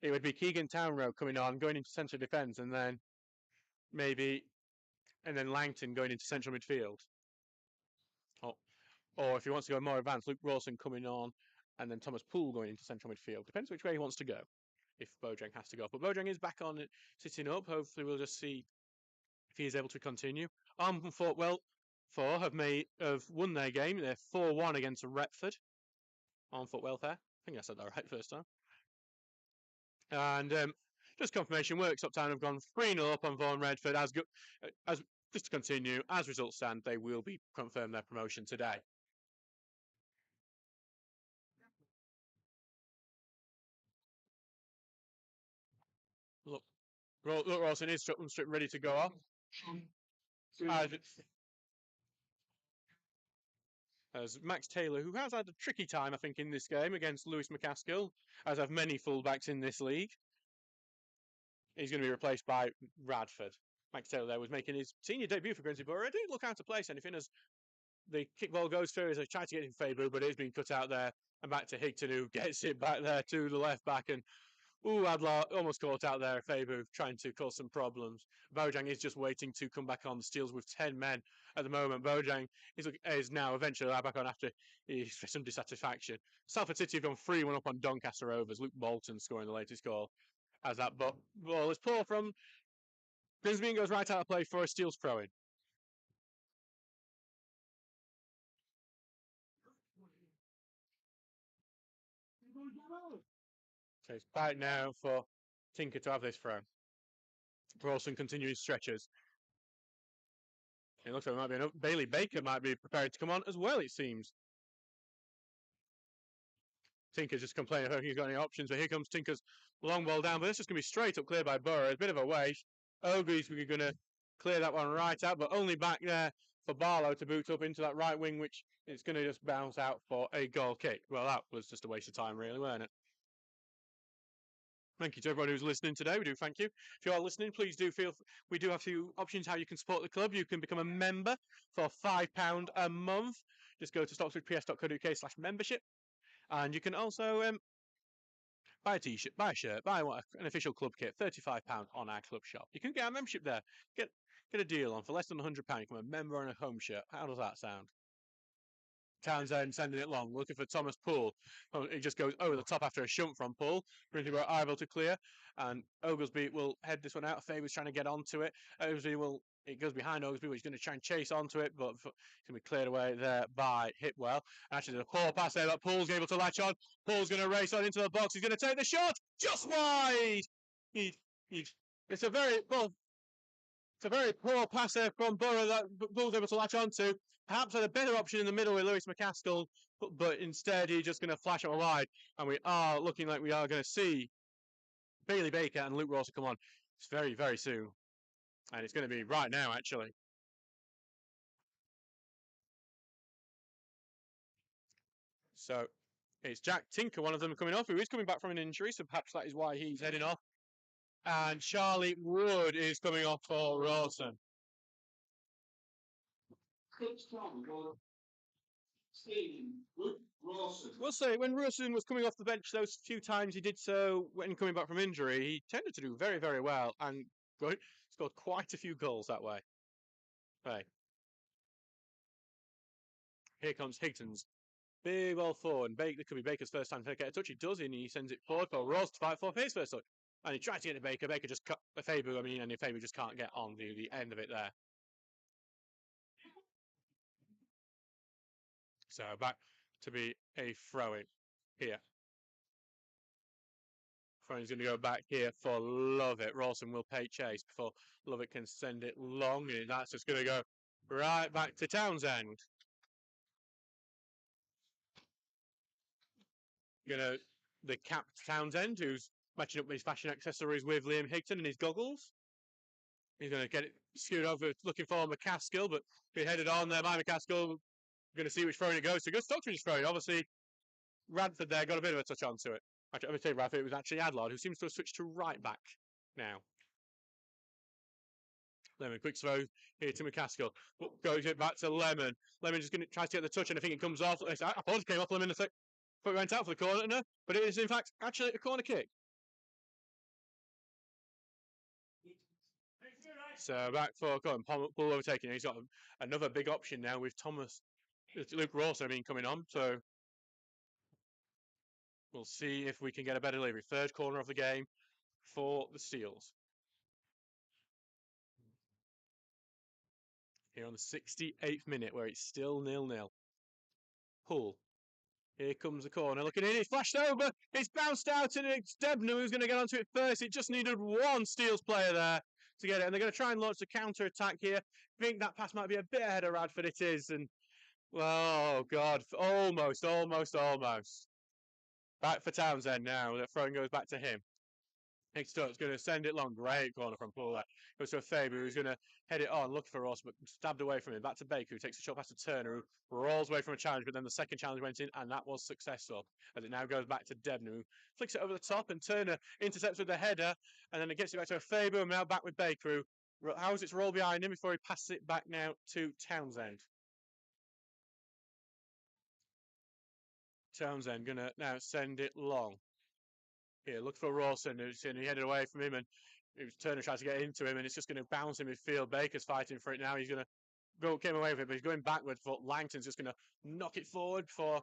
it would be Keegan Townrow coming on, going into central defence, and then Langton going into central midfield. Or if he wants to go more advanced, Luke Rawson coming on, and then Thomas Poole going into central midfield. Depends which way he wants to go, if Bojang has to go. But Bojang is back on it, sitting up. Hopefully we'll just see if he is able to continue. Fort well, have won their game. They're 4-1 against Retford. Fort Welfare. I think I said that right first time. And just confirmation, Worksop Town have gone 3-0 up on Vaughan Redford. As just to continue, as results stand, they will be confirmed their promotion today. Look, Rawson is ready to go off. as Max Taylor, who has had a tricky time, I think, in this game against Lewis McCaskill, as have many fullbacks in this league. He's going to be replaced by Radford. Max Taylor there was making his senior debut for Grimsby Borough. It didn't look out of place anything as the kick ball goes through as I try to get in Fabu, but it's been cut out there. And back to Higton, who gets it back there to the left back. And Adler almost caught out there. Fabu trying to cause some problems. Bojang is just waiting to come back on the Steels with 10 men at the moment. Bojang is now eventually back on after some dissatisfaction. Salford City have gone 3-1 up on Doncaster Rovers. Luke Bolton scoring the latest goal. As that ball is poor from Grimsby and goes right out of play for a Steels throw-in. So it's back now for Tinker to have this throw. Rawson continuing stretches. It looks like it might be enough. Bailey Baker might be prepared to come on as well, it seems. Tinker's just complaining if he's got any options, but here comes Tinker's long ball down, but this is going to be straight up cleared by Borough. A bit of a waste. Ogre's going to clear that one right out, but only back there for Barlow to boot up into that right wing, which is going to just bounce out for a goal kick. Well, that was just a waste of time, really, wasn't it? Thank you to everyone who's listening today. We do thank you. If you are listening, please do we do have a few options how you can support the club. You can become a member for £5 a month. Just go to stocksbridgeps.co.uk/membership. And you can also buy a t-shirt, buy a shirt, buy an official club kit, £35 on our club shop. You can get a membership there. Get a deal on for less than £100. You can become a member on a home shirt. How does that sound? Townsend sending it long, looking for Thomas Poole. It just goes over the top after a shunt from Poole. Grimsby are able to clear, and Oglesby will head this one out. Faber's trying to get onto it. It goes behind Oglesby, which is going to try and chase onto it, but it's going to be cleared away there by Hipwell. Actually, there's a poor pass there that Poole's able to latch on. Poole's going to race on into the box. He's going to take the shot, just wide. It's a very poor pass there from Borough that Poole's able to latch onto. Perhaps had a better option in the middle with Lewis McCaskill, but instead he's just going to flash it wide. And we are looking like we are going to see Bailey Baker and Luke Ross come on. It's very, very soon. And it's going to be right now, actually. So it's Jack Tinker, one of them coming off, who is coming back from an injury, so perhaps that is why he's heading off. And Charlie Wood is coming off for Rawson. We'll say when Rawson was coming off the bench those few times he did so when coming back from injury, he tended to do very, very well and scored quite a few goals that way. Right. Here comes Higton's big ball forward. That could be Baker's first time to get a touch. He does, and he sends it forward for Ross to fight for his first touch. And he tries to get to Baker. Baker just cut Fabu, and Fabu just can't get on the end of it there. So back to be a throw-in here. Throw-in's going to go back here for Lovett. Rawson will pay chase before Lovett can send it long, and that's just going to go right back to Townsend. The cap Townsend, who's matching up his fashion accessories with Liam Higton and his goggles. He's going to get it skewed over, looking for McCaskill, but he headed on there by McCaskill. Going to see which throwing it goes to. Good Stocksbridge throwing. Obviously, Radford there got a bit of a touch onto it. Actually, I'm going to say Radford. It was actually Adlard, who seems to have switched to right back now. Lemon, quick throw here to McCaskill. Goes it back to Lemon. Lemon just going to try to get the touch, and I think it comes off. I thought it came off Lemon. But it went out for the corner, but it is in fact actually a corner kick. So back for Poole overtaking. He's got another big option now with Luke Rawson coming on. So we'll see if we can get a better delivery. Third corner of the game for the Steels. Here on the 68th minute, where it's still 0-0. Poole. Here comes the corner. Looking in, it's flashed over. It's bounced out, and it's Debner who's going to get onto it first. It just needed one Steels player there to get it, and they're going to try and launch the counter attack here. I think that pass might be a bit ahead of Radford. It is, and oh god, almost. Back for Townsend now. The throwing goes back to him. Next up, it's going to send it long. Great corner from Paul. Goes to a Faber, who's going to head it on, looking for Ross, but stabbed away from him. Back to Baker, who takes a shot past to Turner, who rolls away from a challenge, but then the second challenge went in, and that was successful. As it now goes back to Debner, who flicks it over the top, and Turner intercepts with the header, and then it gets it back to a Faber, and now back with Baker, who how's its roll behind him before he passes it back now to Townsend. Townsend going to now send it long. Here, look for Rawson, who's he headed away from him, and Turner tries to get into him, and it's just going to bounce in midfield. Baker's fighting for it now. He's going to came away with it, but he's going backwards. But Langton's just going to knock it forward for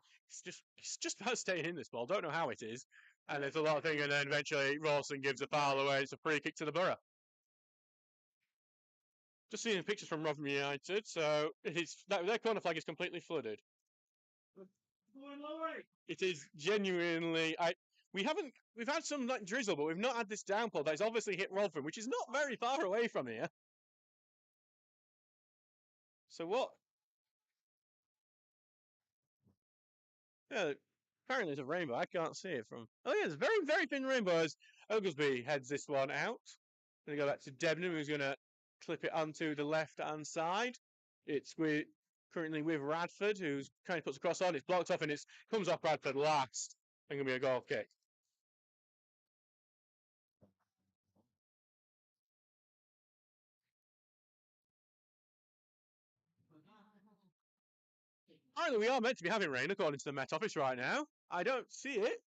it's just about staying in this ball. Don't know how it is, and there's a lot of things, and then eventually Rawson gives a foul away. It's a free kick to the Borough. Just seeing pictures from Rotherham United, so their corner flag is completely flooded. It is genuinely. We've had some like drizzle, but we've not had this downpour that has obviously hit Rotherham, which is not very far away from here. So what? Yeah, apparently there's a rainbow. I can't see it from. Oh yeah, there's a very, very thin rainbow as Oglesby heads this one out. Going to go back to Debnam, who's going to clip it onto the left-hand side. It's currently with Radford, who's kind of puts a cross on. It's blocked off, and it comes off Radford last. And going to be a goal kick. Apparently, we are meant to be having rain, according to the Met Office right now. I don't see it.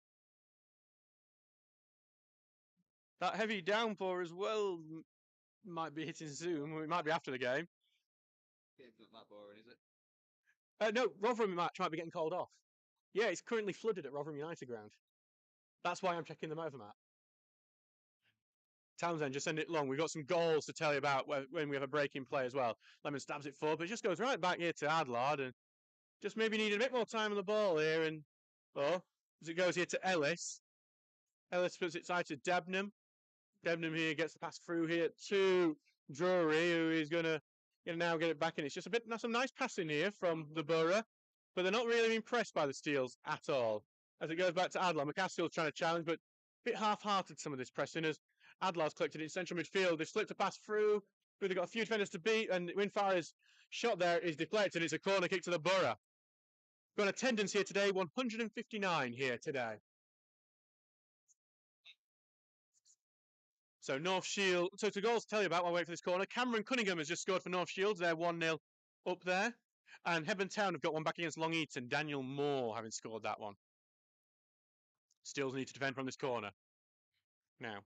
That heavy downpour as well might be hitting soon. It might be after the game. It's not that boring, is it? No, Rotherham match might be getting called off. Yeah, it's currently flooded at Rotherham United ground. That's why I'm checking them over, Matt. Townsend, just send it long. We've got some goals to tell you about when we have a break in play as well. Lemon stabs it forward, but it just goes right back here to Adlard, and just maybe needed a bit more time on the ball here. And as it goes here to Ellis. Ellis puts it side to Debnam. Debnam here gets the pass through here to Drury, who is going to now get it back in. It's just some nice passing here from the Borough, but they're not really impressed by the Steels at all. As it goes back to Adler, McCaskill's trying to challenge, but a bit half-hearted some of this pressing as Adler's collected it in central midfield. They've slipped a pass through, but they've got a few defenders to beat, and Winfar's shot there is deflected. It's a corner kick to the Borough. Got attendance here today, 159 here today. So North Shield, so to goals to tell you about while I wait for this corner, Cameron Cunningham has just scored for North Shields. They're 1-0 up there. And Hebburn Town have got one back against Long Eaton. Daniel Moore having scored that one. Steels need to defend from this corner. Now.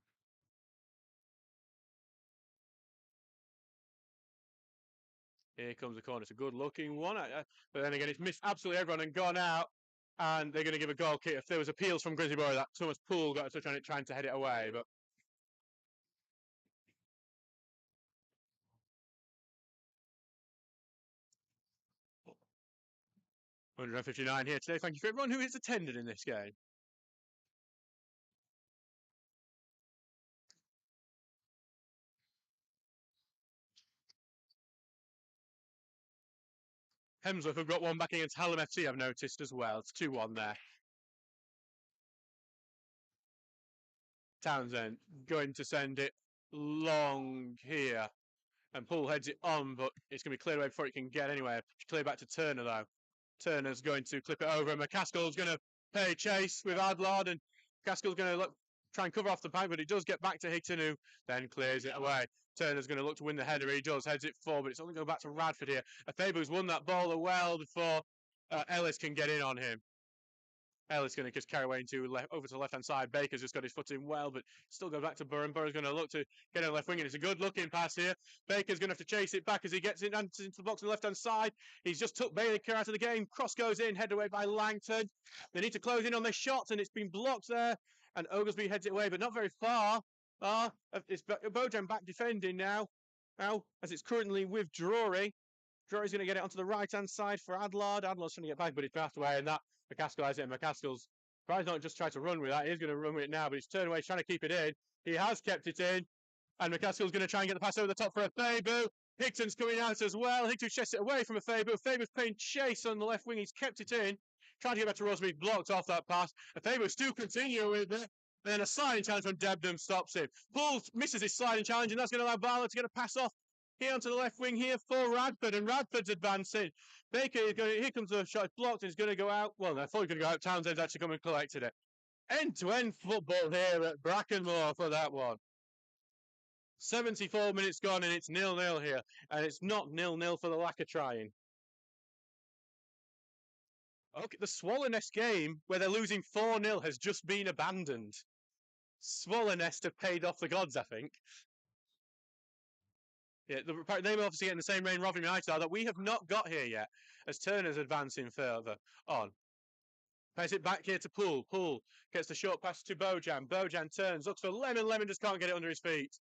Here comes the corner. It's a good looking one. But then again, it's missed absolutely everyone and gone out. And they're going to give a goal kick. If there was appeals from Grimsby Borough, that Thomas Poole got a touch on it trying to head it away. But 159 here today. Thank you for everyone who has attended in this game. Hemsworth have got one back against Hallam FC, I've noticed as well. It's 2-1 there. Townsend going to send it long here. And Poole heads it on, but it's going to be cleared away before it can get anywhere. Clear back to Turner, though. Turner's going to clip it over, and McCaskill's going to pay chase with Adlard, and McCaskill's going to try and cover off the back, but he does get back to Hickton, who then clears it away. Turner's going to look to win the header. He does, heads it forward, but it's only going back to Radford here. Athebu's won that ball well before Ellis can get in on him. Ellis going to just carry away over to the left-hand side. Baker's just got his foot in well, but still goes back to Burr, and Burr's going to look to get on the left wing, and it's a good-looking pass here. Baker's going to have to chase it back as he gets into the box on the left-hand side. He's just took Baker out of the game. Cross goes in, headed away by Langton. They need to close in on their shots, and it's been blocked there. And Oglesby heads it away, but not very far. It's Bojan back defending now, as it's currently with Drury. Drury's going to get it onto the right-hand side for Adlard. Adlard's trying to get back, but he's passed away, and that McCaskill has it, and McCaskill's probably not just try to run with that. He's going to run with it now, but he's turned away, he's trying to keep it in. He has kept it in, and McCaskill's going to try and get the pass over the top for Athebu. Hickton's coming out as well. Hickton chests it away from Athebu. Athebu's playing chase on the left wing. He's kept it in. Trying to get back to Rosemead, blocked off that pass. Athebu still continue with it. And then a sliding challenge from Debenham stops him. Poole misses his sliding challenge, and that's going to allow Barlow to get a pass off here onto the left wing here for Radford, and Radford's advancing. Baker is going. Here comes the shot, blocked, and he's going to go out. Well, I thought he was going to go out. Townsend's actually come and collected it. End-to-end football here at Brackenmore for that one. 74 minutes gone, and it's 0-0 here, and it's not 0-0 for the lack of trying. Okay, the Swallow-Nest game, where they're losing 4-0, has just been abandoned. Swallow-Nest have paid off the gods, I think. Yeah, they were obviously getting the same rain Rotherham United are that we have not got here yet, as Turner's advancing further on. Pass it back here to Poole. Poole gets the short pass to Bojan. Bojan turns, looks for Lemon. Lemon just can't get it under his feet.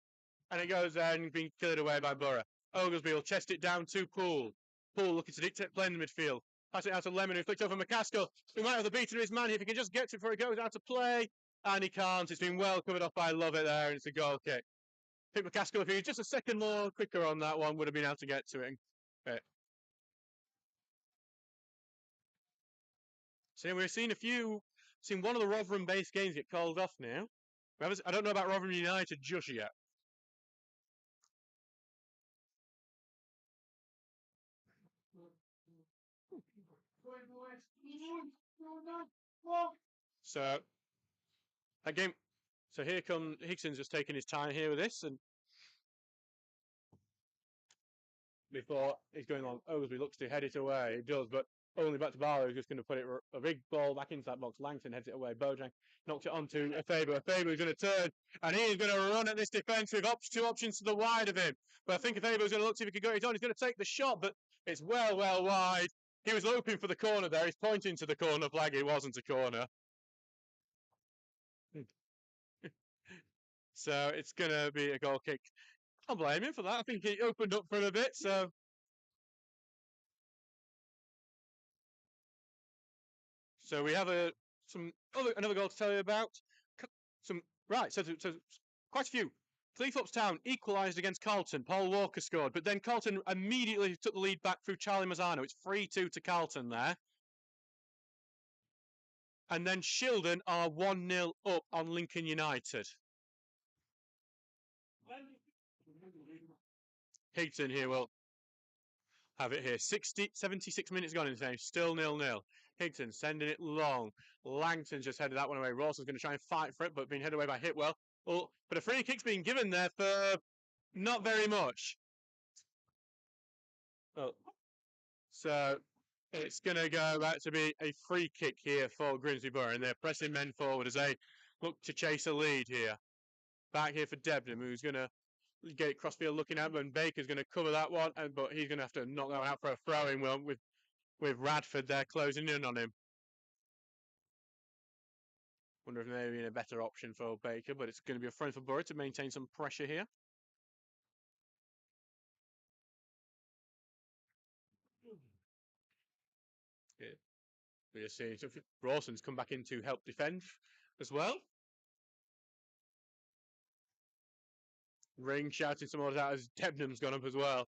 And it goes there and being cleared away by Borough. Oglesby will chest it down to Poole. Poole looking to dictate play in the midfield. Pass it out to Lemon, who flicked over McCaskill, who might have the beat of his man if he can just get to it before it goes out to play. And he can't. It's been well covered off by Lovett there, and it's a goal kick. I think McCaskill, if he was just a second more quicker on that one, would have been able to get to it. Okay. So we've seen one of the Rotherham-based games get called off now. I don't know about Rotherham United just yet. So that game. So here comes Higson's just taking his time here with this, and before he's going on, Oglesby looks to head it away. He does, but only back to Barlow, who's just going to put it a big ball back into that box. Langton heads it away. Bojan knocks it onto Afebo. Afebo is going to turn, and he's going to run at this defence with two options to the wide of him. But I think Afebo's going to look see if he can get it on. He's going to take the shot, but it's well wide. He was hoping for the corner there. He's pointing to the corner flag. It wasn't a corner. So it's going to be a goal kick. I'll blame him for that. I think he opened up for a bit, so. So we have another goal to tell you about. So quite a few. Cleethorpes Town equalised against Carlton. Paul Walker scored, but then Carlton immediately took the lead back through Charlie Mazzano. It's 3-2 to Carlton there. And then Shildon are 1-0 up on Lincoln United. Higton here will have it here. 76 minutes gone in the game. Still 0-0. Higton sending it long. Langton's just headed that one away. Rawson's going to try and fight for it, but being headed away by Hitwell. Oh, but a free kick's being given there for not very much. Oh. So it's going to go back to be a free kick here for Grimsby Borough, and they're pressing men forward as they look to chase a lead here. Back here for Debenham, who's going to get Crossfield looking at him, and Baker's going to cover that one, but he's going to have to knock that one out for a throw-in with Radford there closing in on him. Wonder if maybe a better option for Baker, but it's going to be a throw for Borough to maintain some pressure here. Yeah. We're seeing Rawson's come back in to help defend as well. Ring shouting some orders out as Debenham's gone up as well.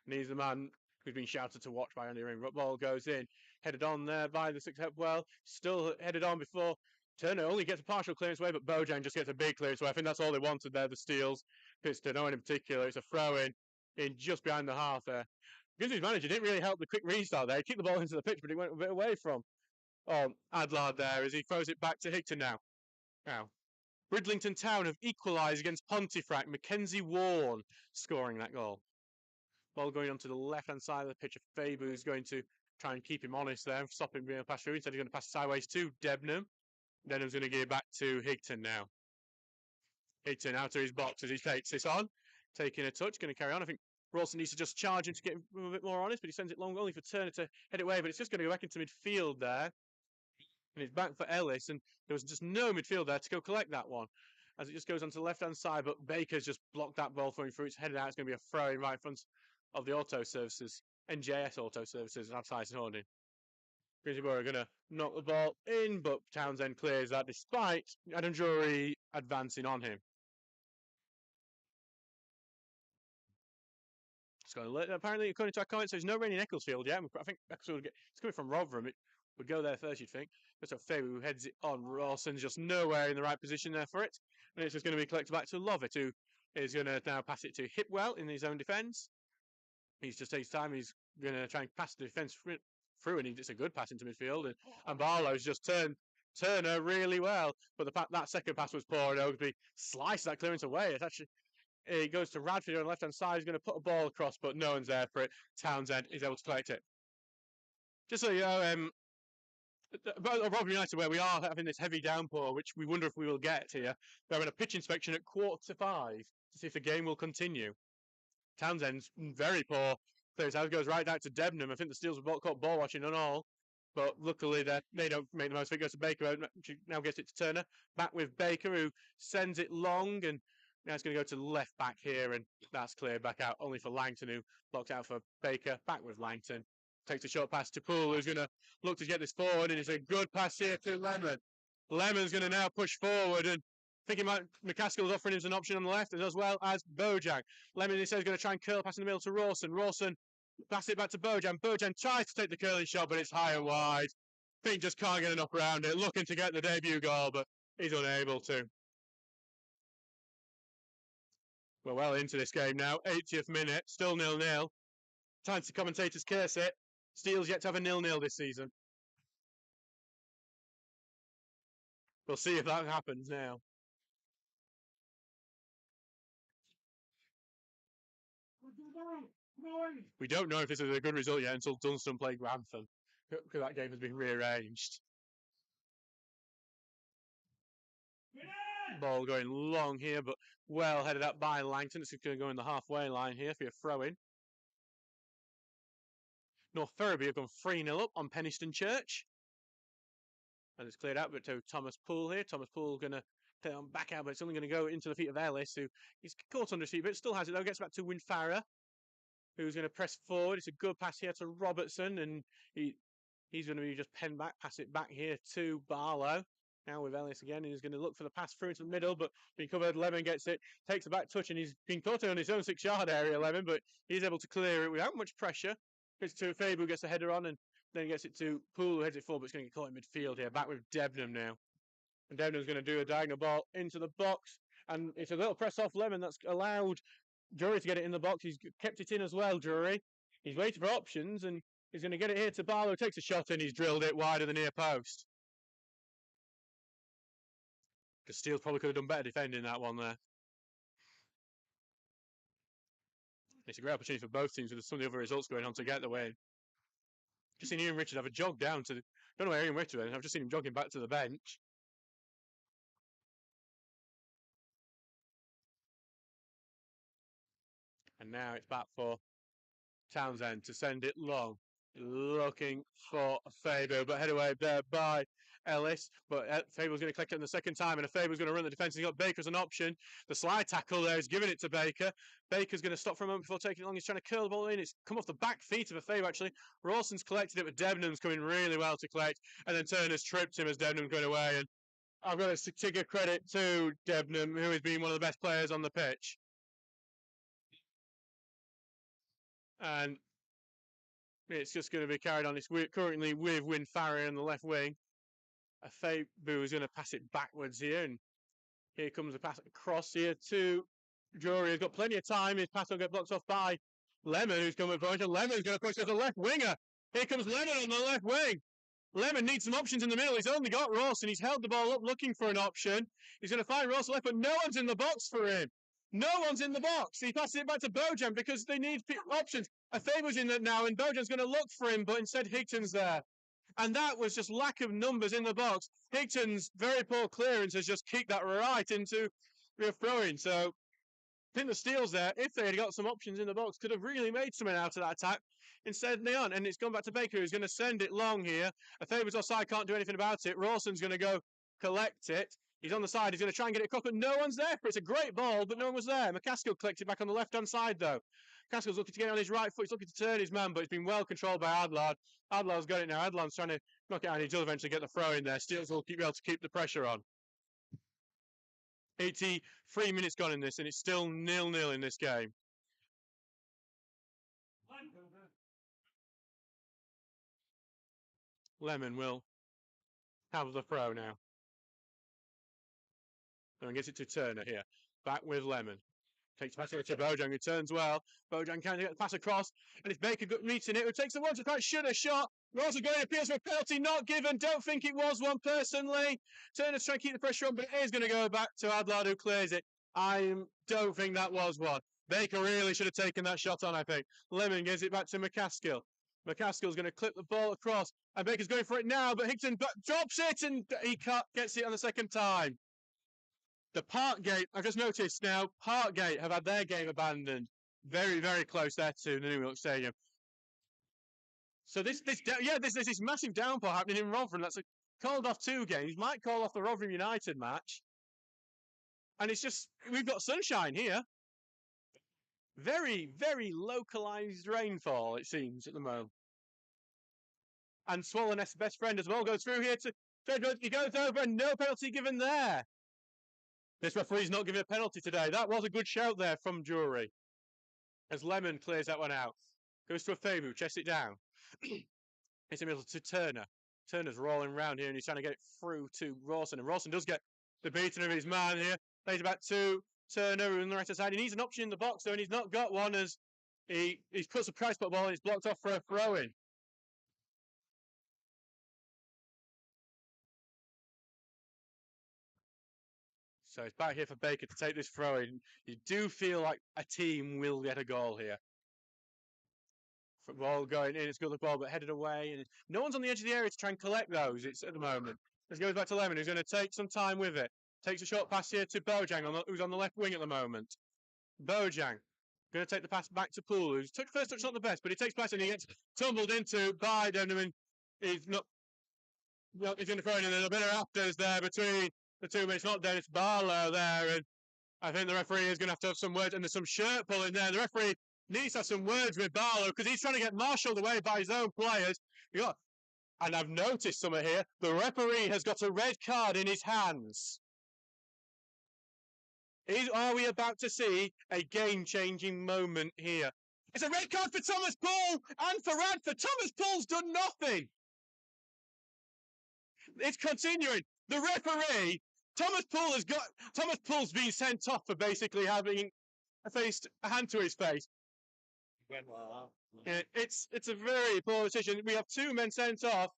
And he's the man who's been shouted to watch by Andy Ring. Ball goes in, headed on there by the 6 Hepwell. Still headed on before Turner only gets a partial clearance away, but Bojan just gets a big clearance away. I think that's all they wanted there, the steals. It's to no one in particular. It's a throw in just behind the half there. Grimsby's manager didn't really help the quick restart there. He kicked the ball into the pitch, but he went a bit away from Adlard there as he throws it back to Higton now. Bridlington Town have equalised against Pontefract. Mackenzie Warren scoring that goal. Ball going onto the left-hand side of the pitch. Fabu's going to try and keep him honest there, stop him being able to pass through. Instead, he's going to pass sideways to Debenham. Debenham's going to give it back to Higton now. Higton out of his box as he takes this on. Taking a touch, going to carry on. I think Rawson needs to just charge him to get him a bit more honest, but he sends it long only for Turner to head it away, but it's just going to go back into midfield there. And it's back for Ellis, and there was just no midfield there to go collect that one. As it just goes onto the left-hand side, but Baker's just blocked that ball going through. It's headed out. It's going to be a throw in right in front of the Auto Services, NJS Auto Services, outside Horning. Grimsby Borough are going to knock the ball in, but Townsend clears that despite Adam Drury advancing on him. It's going to apparently, according to our comments, there's no rain in Ecclesfield yet. I think Ecclesfield it's coming from Rotherham. would go there first, you'd think. Just a Faber who heads it on. Rawson's just nowhere in the right position there for it. And it's just going to be collected back to Lovett, who is going to now pass it to Hipwell in his own defence. He's just takes time. He's going to try and pass the defence through, and it's a good pass into midfield. And Barlow's just turned Turner really well. But that second pass was poor, and Oaksby sliced that clearance away. It goes to Radford on the left-hand side. He's going to put a ball across, but no one's there for it. Townsend is able to collect it. Just so you know, Rugby United, where we are having this heavy downpour, which we wonder if we will get here. We're having a pitch inspection at 4:45 to see if the game will continue. Townsend's very poor. Clears out, goes right down to Debenham. I think the Steels were caught ball watching and all. But luckily they don't make the most of it. Goes to Baker. Now gets it to Turner. Back with Baker, who sends it long. And now it's going to go to the left back here. And that's cleared back out. Only for Langton, who blocked out for Baker. Back with Langton. Takes a short pass to Poole, who's going to look to get this forward. And it's a good pass here to Lemon. Lemon's going to now push forward. And thinking McCaskill's offering him an option on the left, as well as Bojan. Lemon, he says, is going to try and curl pass in the middle to Rawson. Rawson pass it back to Bojan. Bojan tries to take the curling shot, but it's high and wide. Fink just can't get enough around it. Looking to get the debut goal, but he's unable to. We're well into this game now. 80th minute, still 0-0. Time to commentators curse it. Steel's yet to have a 0-0 this season. We'll see if that happens now. We don't know if this is a good result yet until Dunstan play Grantham, because that game has been rearranged. Ball going long here, but well headed up by Langton. It's going to go in the halfway line here for your throw-in. North Ferriby have gone 3-0 up on Penistone Church. And it's cleared out, but to Thomas Poole here. Thomas Poole going to play on back out, but it's only going to go into the feet of Ellis, who is caught under seat, but still has it though. Gets back to Winfarrer, who's going to press forward. It's a good pass here to Robertson, and he's going to be just pen back, pass it back here to Barlow. Now with Ellis again, he's going to look for the pass through into the middle, but being covered, Lemon gets it, takes a back touch, and he's been caught on his own 6-yard area, Lemon, but he's able to clear it without much pressure. It's to Faber, who gets the header on, and then gets it to Poole, who heads it forward, but it's going to get caught in midfield here. Back with Debenham now. And Debenham's going to do a diagonal ball into the box, and it's a little press off Lemon that's allowed Drury to get it in the box. He's kept it in as well, Drury. He's waiting for options, and he's going to get it here to Barlow. Takes a shot, and he's drilled it wide of the near post. Because Steele probably could have done better defending that one there. It's a great opportunity for both teams with some of the other results going on to get the win. Just seen Ian Richard have a jog down to don't know where Ian Richard is. I've just seen him jogging back to the bench. And now it's back for Townsend to send it long. Looking for Faber, but head away there by Ellis. But Faber's going to collect it in the second time, and Faber's going to run the defence. He's got Baker as an option. The slide tackle there is giving it to Baker. Baker's going to stop for a moment before taking it long. He's trying to curl the ball in. It's come off the back feet of a Faber, actually. Rawson's collected it, but Debenham's coming really well to collect. And then Turner's tripped him as Debenham's going away. And I've got to take a credit to Debenham, who has been one of the best players on the pitch. And it's just going to be carried on. It's currently with Winfarrer on the left wing. Faber is going to pass it backwards here. And here comes a pass across here to Drury. He's got plenty of time. His pass will get blocked off by Lemon, who's coming forward. Lemon's going to push to the left winger. Here comes Lemon on the left wing. Lemon needs some options in the middle. He's only got Rawson. He's held the ball up looking for an option. He's going to find Rawson left, but no one's in the box for him. No one's in the box. He passes it back to Bojan because they need options. Faber's in there now, and Bojan's going to look for him, but instead Higton's there. And that was just lack of numbers in the box. Higton's very poor clearance has just kicked that right into the throw-in. So I think the Steels there, if they had got some options in the box, could have really made something out of that attack. Instead, they aren't. And it's gone back to Baker, who's going to send it long here. Faber's offside, can't do anything about it. Rawson's going to go collect it. He's on the side. He's going to try and get it across, but no one's there for it. It's a great ball, but no one was there. McCaskill collected back on the left-hand side, though. McCaskill's looking to get on his right foot. He's looking to turn his man, but it's been well controlled by Adlard. Adlard's got it now. Adlard's trying to knock it out. He'll eventually get the throw in there. Steels will be able to keep the pressure on. 83 minutes gone in this, and it's still 0-0 in this game. Lemon will have the throw now. And gets it to Turner here. Back with Lemon. Takes pass over to Bojang, who turns well. Bojang can't get the pass across, and it's Baker meeting it, who takes the one to try, should have shot. Rosa going appeals for a penalty, not given. Don't think it was one personally. Turner's trying to keep the pressure on, but it is going to go back to Adlard, who clears it. I don't think that was one. Baker really should have taken that shot on, I think. Lemon gives it back to McCaskill. McCaskill's going to clip the ball across, and Baker's going for it now, but Higton drops it, and he gets it on the second time. The Parkgate, I've just noticed now, Parkgate have had their game abandoned. Very, very close there to the New York Stadium. So this massive downpour happening in Rotherham. That's called off 2 games. Might call off the Rotherham United match. And it's just, we've got sunshine here. Very, very localised rainfall, it seems, at the moment. And Swallownest's best friend as well goes through here to Fredwood. He goes over and no penalty given there. This referee's not giving a penalty today. That was a good shout there from Drury. As Lemon clears that one out. Goes to a Fabu, chests it down. It's in the middle to Turner. Turner's rolling around here and he's trying to get it through to Rawson. And Rawson does get the beating of his man here. Plays it back to Turner on the right hand side. He needs an option in the box though, and he's not got one as he puts a price put ball and it's blocked off for a throw-in. So it's back here for Baker to take this throw in. You do feel like a team will get a goal here. Ball going in, it's got the ball but headed away. And no one's on the edge of the area to try and collect those. It's at the moment. This goes back to Lemon, who's going to take some time with it. Takes a short pass here to Bojang, who's on the left wing at the moment. Bojang going to take the pass back to Poole, who's took first touch, not the best, but he takes pass and he gets tumbled into by Denman. He's not. Well, he's going to throw in a little bit of afters there between the two, but it's not Dennis Barlow there, and I think the referee is going to have some words, and there's some shirt pulling there. The referee needs to have some words with Barlow because he's trying to get marshalled away by his own players. And I've noticed something here. The referee has got a red card in his hands. Are we about to see a game-changing moment here? It's a red card for Thomas Poole and for Radford. Thomas Poole's done nothing. It's continuing. The referee, Thomas Poole's been sent off for basically having a hand to his face. It's a very poor decision. We have 2 men sent off.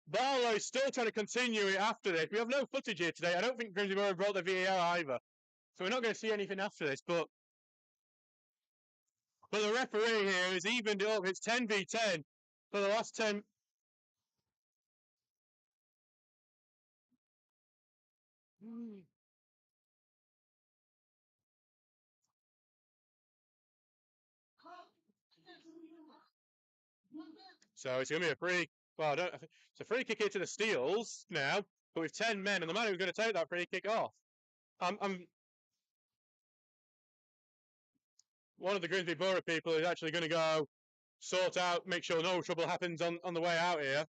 Barlow's still trying to continue it after this. We have no footage here today. I don't think Grimsby Borough brought the VAR either. So we're not going to see anything after this. But the referee here has evened it up. It's 10v10 for the last 10. So it's going to be a free. Well, it's a free kick into the Steels now, but with 10 men, and the man who's going to take that free kick off. One of the Grimsby Borough people is actually going to go sort out, make sure no trouble happens on the way out here.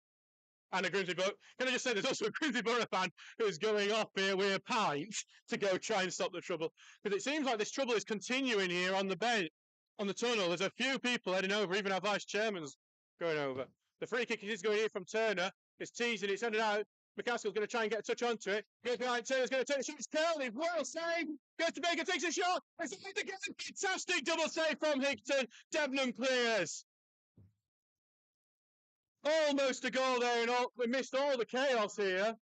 And a Grimsby Borough. Can I just say there's also a Grimsby Borough fan who's going off here with a pint to go try and stop the trouble. Because it seems like this trouble is continuing here on the bench, on the tunnel. There's a few people heading over, even our vice chairman's going over. The free kick is going here from Turner. It's teasing, it's ended out. McCaskill's going to try and get a touch onto it. Goes behind, Turner's going to take the shot. It's curling. Well saved. Goes to Baker, takes a shot. It's again. Fantastic double save from Higton. Debenham clears. Almost a goal there, and we missed all the chaos here.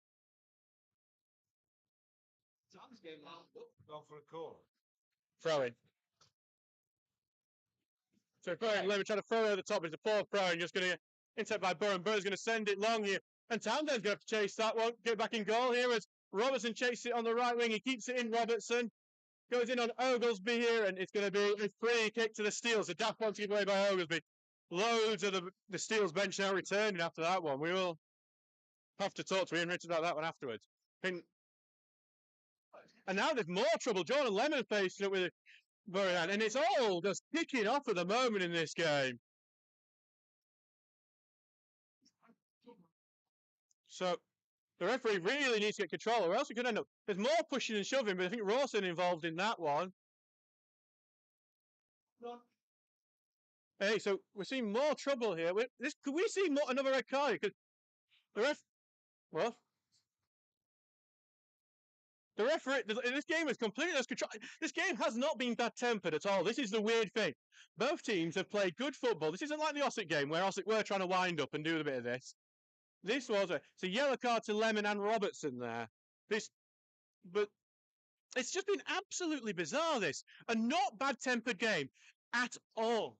Gone for a corner. Throwing. So throwing, Lemon trying to throw over the top. It's a poor throw, and just going to get intercepted by Burr, and Burr's going to send it long here. And Townsend's going to have to chase that one. Get back in goal here as Robertson chases it on the right wing. He keeps it in, Robertson. Goes in on Oglesby here, and it's going to be a free kick to the Steels. A daft one to give away by Oglesby. Loads of the Steels bench now returning after that one. We will have to talk to Ian Richards about that one afterwards. And now there's more trouble. Jordan Lemon facing it with Burrian, and it's all just kicking off at the moment in this game. So the referee really needs to get control, or else we could end up. There's more pushing and shoving, but I think Rawson involved in that one. Hey, so we're seeing more trouble here. Could we see another red card? The ref. What? The referee. This game is completely lost control. This game has not been bad-tempered at all. This is the weird thing. Both teams have played good football. This isn't like the Ossett game where Ossett were trying to wind up and do a bit of this. This was it's a yellow card to Lemon and Robertson there. But it's just been absolutely bizarre. This a not bad-tempered game at all.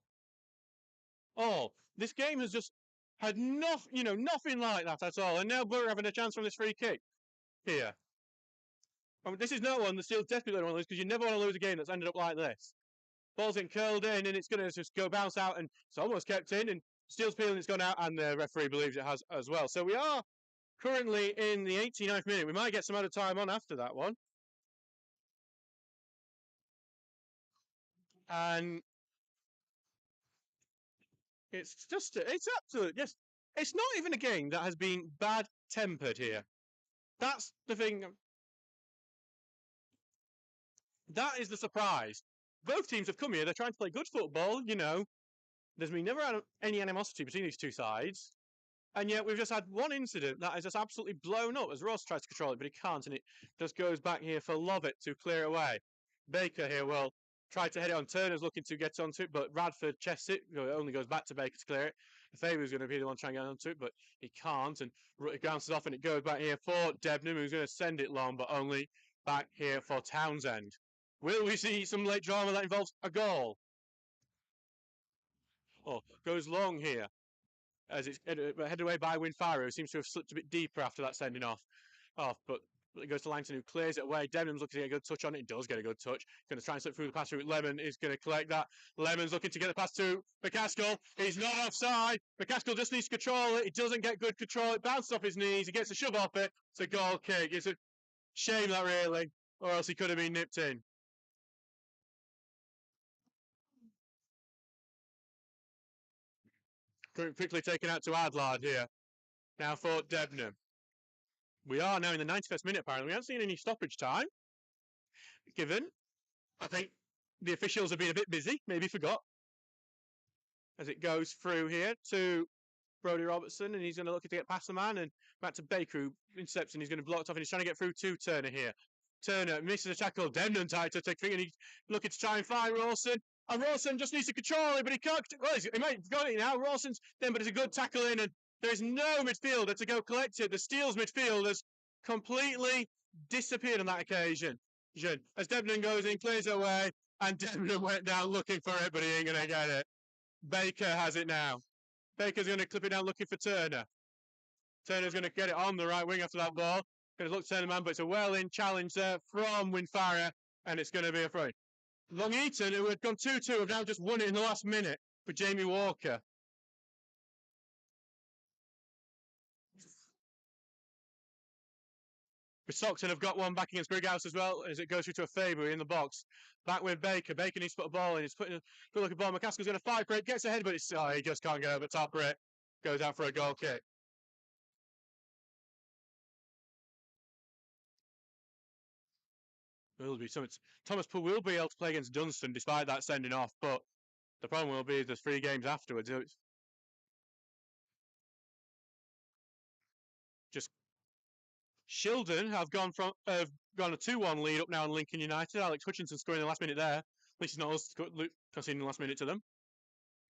This game has just had nothing like that at all. And now Borough having a chance from this free kick here. I mean, this is not one that Steel's desperately want to lose because you never want to lose a game that's ended up like this. Ball's getting curled in and it's going to just go bounce out and it's almost kept in and Steel's feeling it's gone out and the referee believes it has as well. So we are currently in the 89th minute. We might get some other time on after that one. And it's absolute, yes. It's not even a game that has been bad-tempered here. That's the thing. That is the surprise. Both teams have come here. They're trying to play good football. There's been never any animosity between these two sides. And yet we've just had one incident that has just absolutely blown up as Ross tries to control it, but he can't. And it just goes back here for Lovett to clear it away. Baker here will try to head it on. Turner's looking to get onto it, but Radford chests it. It only goes back to Baker to clear it. Faber's going to be the one trying to get onto it, but he can't. And it bounces off and it goes back here for Debenham, who's going to send it long, but only back here for Townsend. Will we see some late drama that involves a goal? Goes long here as it's headed away by Winfire, who seems to have slipped a bit deeper after that sending off. But it goes to Langton, who clears it away. Debenham's looking to get a good touch on it. He does get a good touch. Going to try and slip through the pass route. Lemon is going to collect that. Lemon's looking to get the pass to McCaskill. He's not offside. McCaskill just needs to control it. He doesn't get good control. It bounces off his knees. He gets a shove off it. It's a goal kick. It's a shame that really, or else he could have been nipped in. Quickly taken out to Adlard here. Now for Debenham. We are now in the 91st minute, apparently. We haven't seen any stoppage time given. I think the officials have been a bit busy, maybe forgot. As it goes through here to Brodie Robertson, and he's going to look to get past the man, and back to Baker, who intercepts, and he's going to block it off, and he's trying to get through to Turner here. Turner misses a tackle. Debenham tight to take, and he's looking to try and find Rawson. And Rawson just needs to control it, but he can't. Well, he might have got it now. Rawson's then, but it's a good tackle in, and there is no midfielder to go collect it. The Steel's midfield has completely disappeared on that occasion. As Debenham goes in, clears it away, and Debenham went down looking for it, but he ain't going to get it. Baker has it now. Baker's going to clip it down looking for Turner. Turner's going to get it on the right wing after that ball. Going to look to Turner man, but it's a well-in challenge there from Winfire, and it's going to be a throw. Long Eaton, who had gone 2-2, have now just won it in the last minute for Jamie Walker. But Stockton have got one back against Brighouse as well as it goes through to a Faber in the box. Back with Baker. Baker needs to put a ball in. He's putting a good looking ball. McCaskill's going to fight for it. Gets ahead, but he just can't get over the top for it. Goes out for a goal kick. Will be so. Thomas Poole will be able to play against Dunstan despite that sending off, but the problem will be there's 3 games afterwards. Just Shildon have gone a 2-1 lead up now on Lincoln United. Alex Hutchinson scoring in the last minute there. At least he's not conceding the last minute to them.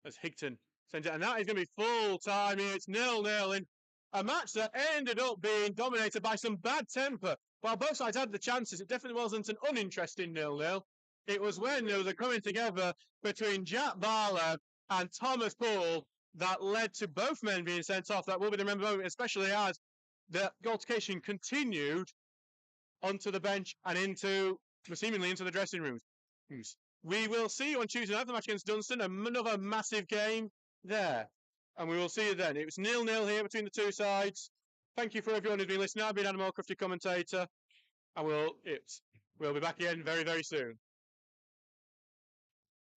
As Higton sends it, and that is going to be full time here. It's 0-0 in a match that ended up being dominated by some bad temper. While both sides had the chances, it definitely wasn't an uninteresting 0-0. It was when there was a coming together between Jack Barlow and Thomas Poole that led to both men being sent off. That will be the remembered moment, especially as the altercation continued onto the bench and seemingly into the dressing rooms. We will see you on Tuesday night for the match against Dunstan. Another massive game there. And we will see you then. It was 0-0 here between the two sides. Thank you for everyone who's been listening. I've been Adam Allcroft, your commentator. And we'll be back again very, very soon.